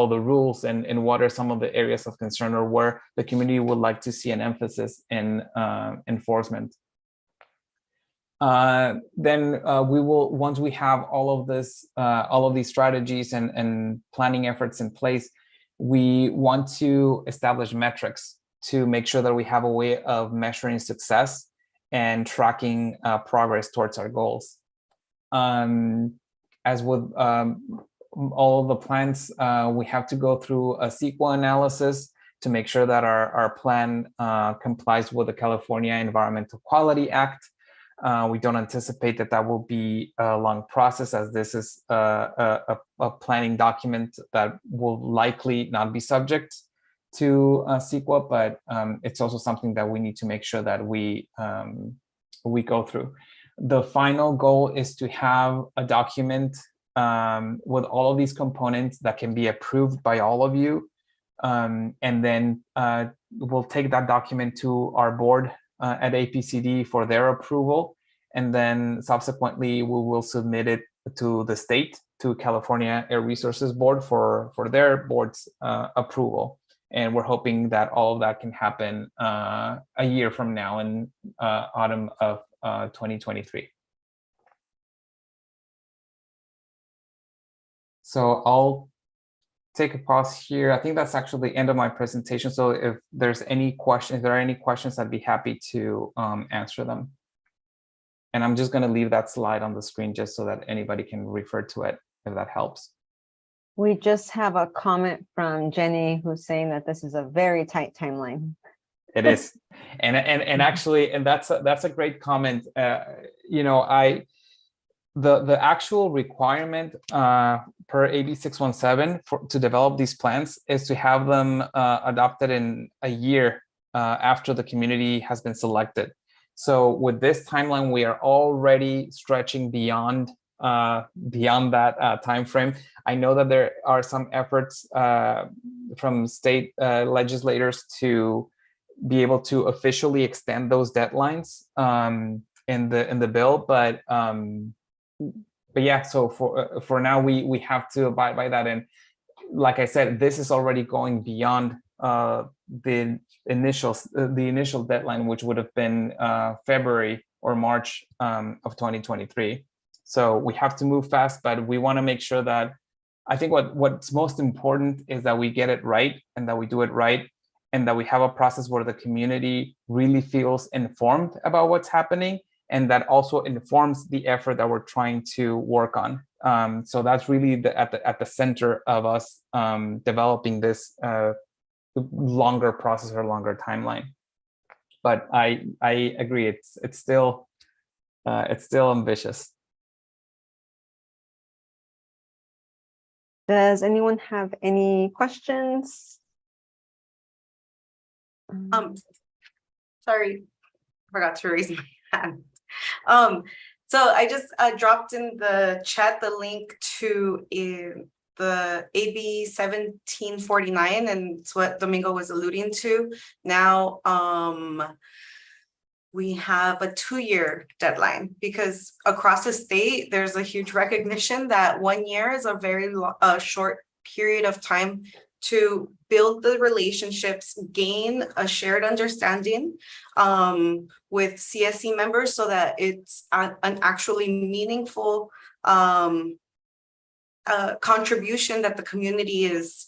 the rules, and what are some of the areas of concern or where the community would like to see an emphasis in enforcement. Then we will, once we have all of these strategies and planning efforts in place, we want to establish metrics to make sure that we have a way of measuring success and tracking progress towards our goals. As with all of the plans, we have to go through a CEQA analysis to make sure that our plan complies with the California Environmental Quality Act. We don't anticipate that that will be a long process, as this is a planning document that will likely not be subject to CEQA, but it's also something that we need to make sure that we go through. The final goal is to have a document with all of these components that can be approved by all of you. And then we'll take that document to our board at APCD for their approval. And then subsequently, we will submit it to the state, to California Air Resources Board for their board's approval. And we're hoping that all of that can happen a year from now in autumn of 2023. So I'll take a pause here. I think that's actually the end of my presentation. So if there's any questions, if there are any questions, I'd be happy to answer them. And I'm just going to leave that slide on the screen just so that anybody can refer to it if that helps. We just have a comment from Jenny who's saying that this is a very tight timeline. It is, and actually, and that's a great comment. You know, the actual requirement per AB 617 to develop these plans is to have them adopted in a year after the community has been selected. So with this timeline, we are already stretching beyond that time frame. I know that there are some efforts from state legislators to be able to officially extend those deadlines in the bill, but yeah. So for now, we have to abide by that. And like I said, this is already going beyond the initial deadline, which would have been February or March of 2023. So we have to move fast, but we want to make sure that, I think what's most important is that we get it right, and that we do it right, and that we have a process where the community really feels informed about what's happening, and that also informs the effort that we're trying to work on. So that's really at the center of us developing this longer process or longer timeline. But I agree, it's still ambitious. Does anyone have any questions? Sorry, forgot to raise my hand. So I just dropped in the chat the link to the AB 1749, and it's what Domingo was alluding to. Now we have a 2-year deadline, because across the state, there's a huge recognition that 1 year is a very short period of time to build the relationships, gain a shared understanding with CSE members, so that it's an actually meaningful contribution that the community is,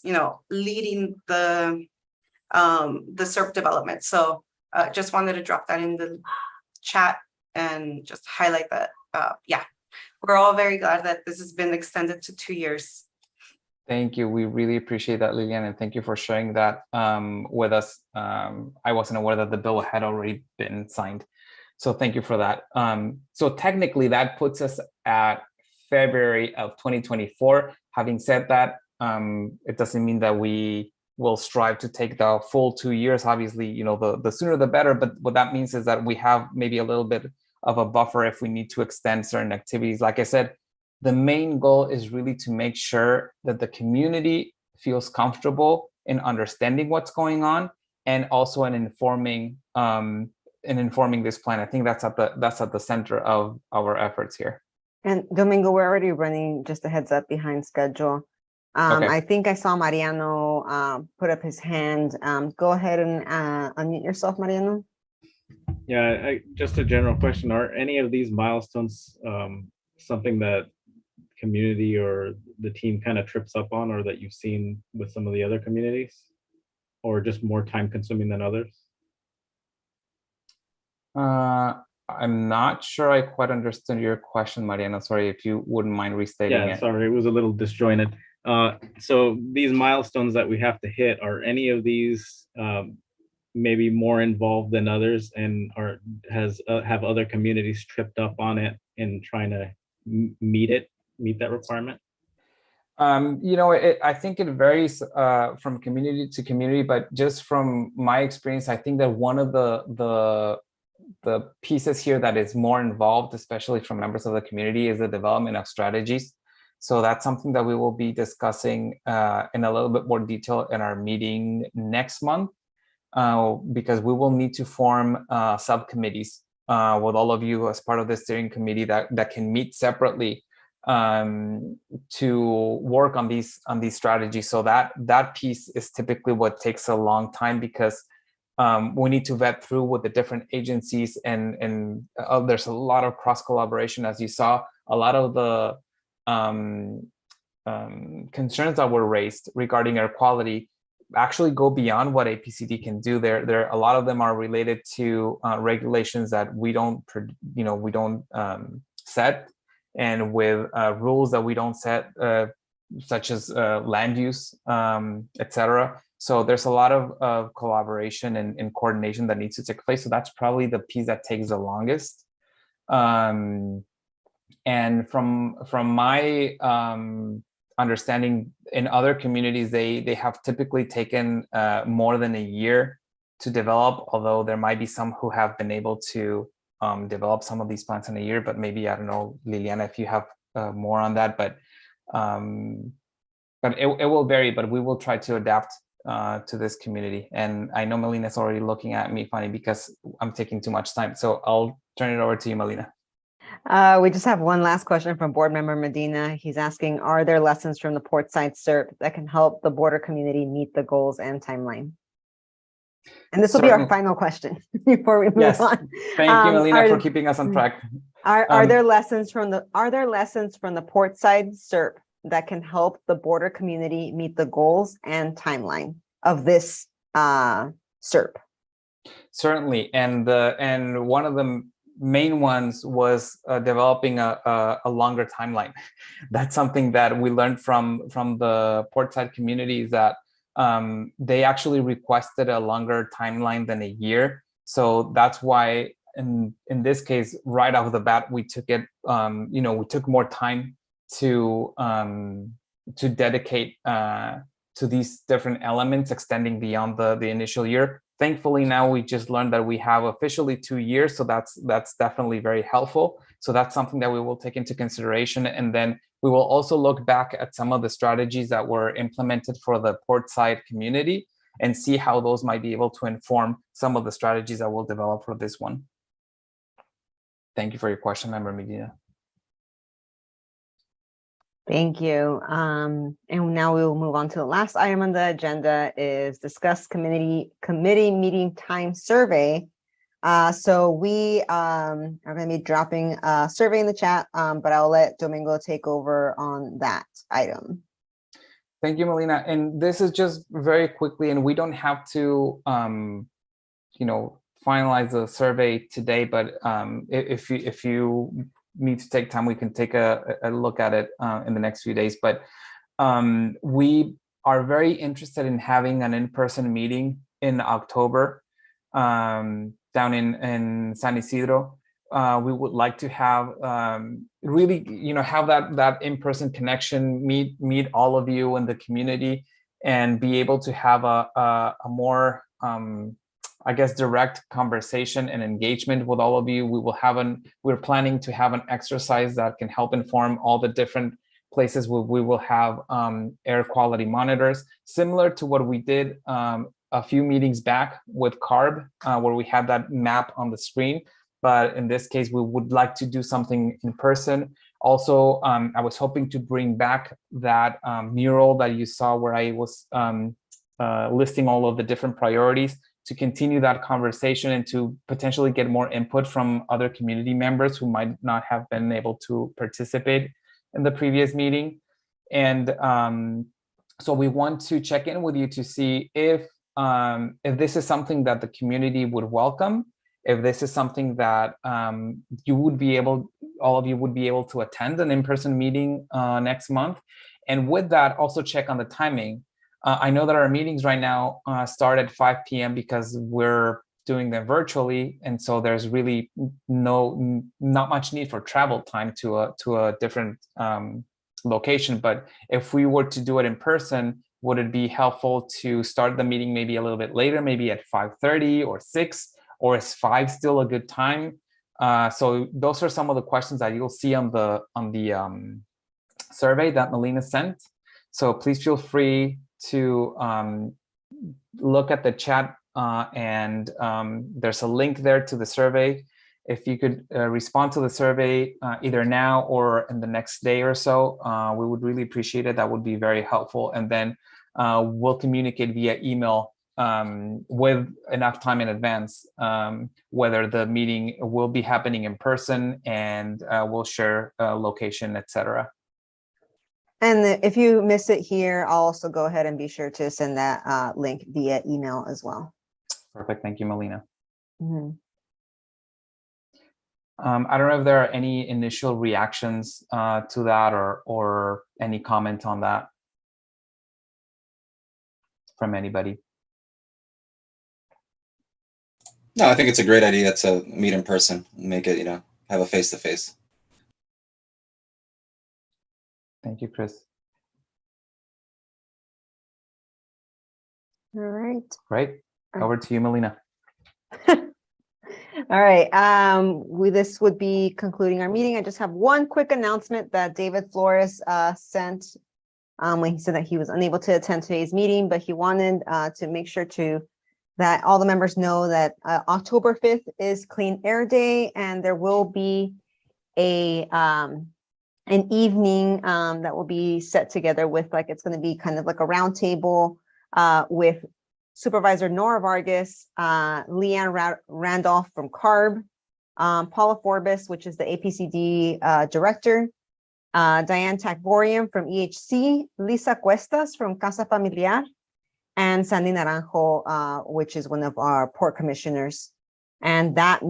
leading the SERP development. So just wanted to drop that in the chat and just highlight that. Yeah, we're all very glad that this has been extended to 2 years. Thank you. We really appreciate that, Lilian, and thank you for sharing that with us. I wasn't aware that the bill had already been signed, so thank you for that. So technically, that puts us at February of 2024. Having said that, it doesn't mean that we will strive to take the full 2 years. Obviously, the sooner the better, but what that means is that we have maybe a little bit of a buffer if we need to extend certain activities. Like I said, the main goal is really to make sure that the community feels comfortable in understanding what's going on, and also in informing this plan. I think that's at the center of our efforts here. And Domingo, we're already running, just a heads up, behind schedule. Okay. I think I saw Mariano put up his hand. Go ahead and unmute yourself, Mariano. Yeah, just a general question. Are any of these milestones something that community or the team kind of trips up on, or that you've seen with some of the other communities, or just more time consuming than others? I'm not sure I quite understood your question, Mariano. Sorry, if you wouldn't mind restating it. Yeah, sorry, it was a little disjointed. So these milestones that we have to hit, are any of these maybe more involved than others and have other communities tripped up on it in trying to meet that requirement? I think it varies from community to community, but just from my experience, I think that one of the pieces here that is more involved, especially from members of the community, is the development of strategies. So that's something that we will be discussing in a little bit more detail in our meeting next month, because we will need to form subcommittees with all of you as part of the steering committee that can meet separately to work on these strategies. So that piece is typically what takes a long time, because we need to vet through with the different agencies, and there's a lot of cross collaboration. As you saw, a lot of the concerns that were raised regarding air quality actually go beyond what APCD can do. A lot of them are related to regulations that we don't set, and with rules that we don't set, such as land use, etc. So there's a lot of collaboration and coordination that needs to take place. So that's probably the piece that takes the longest. And from my understanding, in other communities, they have typically taken more than a year to develop, although there might be some who have been able to develop some of these plans in a year. But maybe, I don't know, Liliana, if you have more on that, but it will vary, but we will try to adapt to this community. And I know Melina's already looking at me funny because I'm taking too much time. So I'll turn it over to you, Melina. We just have one last question from board member Medina. He's asking, are there lessons from the Portside SERP that can help the border community meet the goals and timeline? And this will be our final question before we move on. Thank you, Melina, for keeping us on track. Are there lessons from the Portside SERP that can help the border community meet the goals and timeline of this SERP? Certainly, and one of the main ones was developing a longer timeline. That's something that we learned from the Portside communities, that they actually requested a longer timeline than a year. So that's why in this case, right off the bat, we took it, we took more time to dedicate to these different elements, extending beyond the initial year. Thankfully, now we just learned that we have officially 2 years, so that's definitely very helpful. So that's something that we will take into consideration, and then we will also look back at some of the strategies that were implemented for the Portside community and see how those might be able to inform some of the strategies that we'll develop for this one. Thank you for your question, Member Medina. Thank you. And now we will move on to the last item on the agenda, is discuss committee meeting time survey. So we are going to be dropping a survey in the chat, but I'll let Domingo take over on that item. Thank you, Melina. And this is just very quickly, and we don't have to, finalize the survey today, but if you need to take time, we can take a look at it in the next few days. But we are very interested in having an in-person meeting in October down in San Isidro. We would like to have really, have that in-person connection, meet all of you in the community, and be able to have a more direct conversation and engagement with all of you. We're planning to have an exercise that can help inform all the different places where we will have air quality monitors, similar to what we did a few meetings back with CARB, where we had that map on the screen. But in this case, we would like to do something in person. Also, I was hoping to bring back that mural that you saw, where I was listing all of the different priorities, to continue that conversation and to potentially get more input from other community members who might not have been able to participate in the previous meeting. And so we want to check in with you to see if this is something that the community would welcome, if this is something that all of you would be able to attend an in-person meeting next month. And with that, also check on the timing. I know that our meetings right now start at 5 p.m. because we're doing them virtually, and so there's really not much need for travel time to a different location. But if we were to do it in person, would it be helpful to start the meeting maybe a little bit later, maybe at 5:30 or 6, or is 5 still a good time? So those are some of the questions that you'll see on the survey that Melina sent. So please feel free to look at the chat and there's a link there to the survey. If you could respond to the survey either now or in the next day or so, we would really appreciate it. That would be very helpful. And then we'll communicate via email with enough time in advance whether the meeting will be happening in person, and we'll share location, etc. And if you miss it here, I'll also go ahead and be sure to send that link via email as well. Perfect. Thank you, Melina. Mhm. I don't know if there are any initial reactions to that or any comment on that from anybody. No, I think it's a great idea to meet in person and make it, have a face-to-face. Thank you, Chris. All right. Great. Over to you, Melina. All right. This would be concluding our meeting. I just have one quick announcement that David Flores sent when he said that he was unable to attend today's meeting, but he wanted to make sure that all the members know that October 5th is Clean Air Day, and there will be an evening that will be set together with, like, it's going to be kind of like a round table with Supervisor Nora Vargas, Leanne Randolph from CARB, Paula Forbes, which is the APCD director, Diane Takborian from EHC, Lisa Cuestas from Casa Familiar, and Sandy Naranjo, which is one of our port commissioners. And that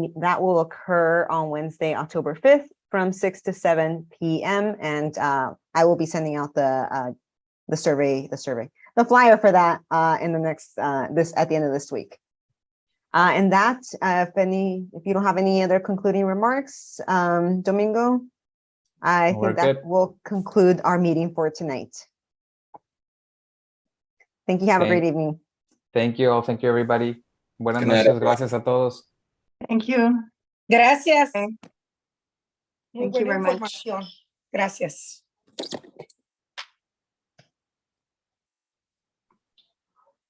will occur on Wednesday, October 5th from 6 to 7 p.m. And I will be sending out the flyer for that in the next at the end of this week. And that, if you don't have any other concluding remarks, Domingo, I think that will conclude our meeting for tonight. Thank you. Have a great evening. Thank you all. Thank you, everybody. Buenas Good night, noches. Gracias a todos. Thank you. Gracias. Okay. Muy Thank you buena very much. información. Gracias.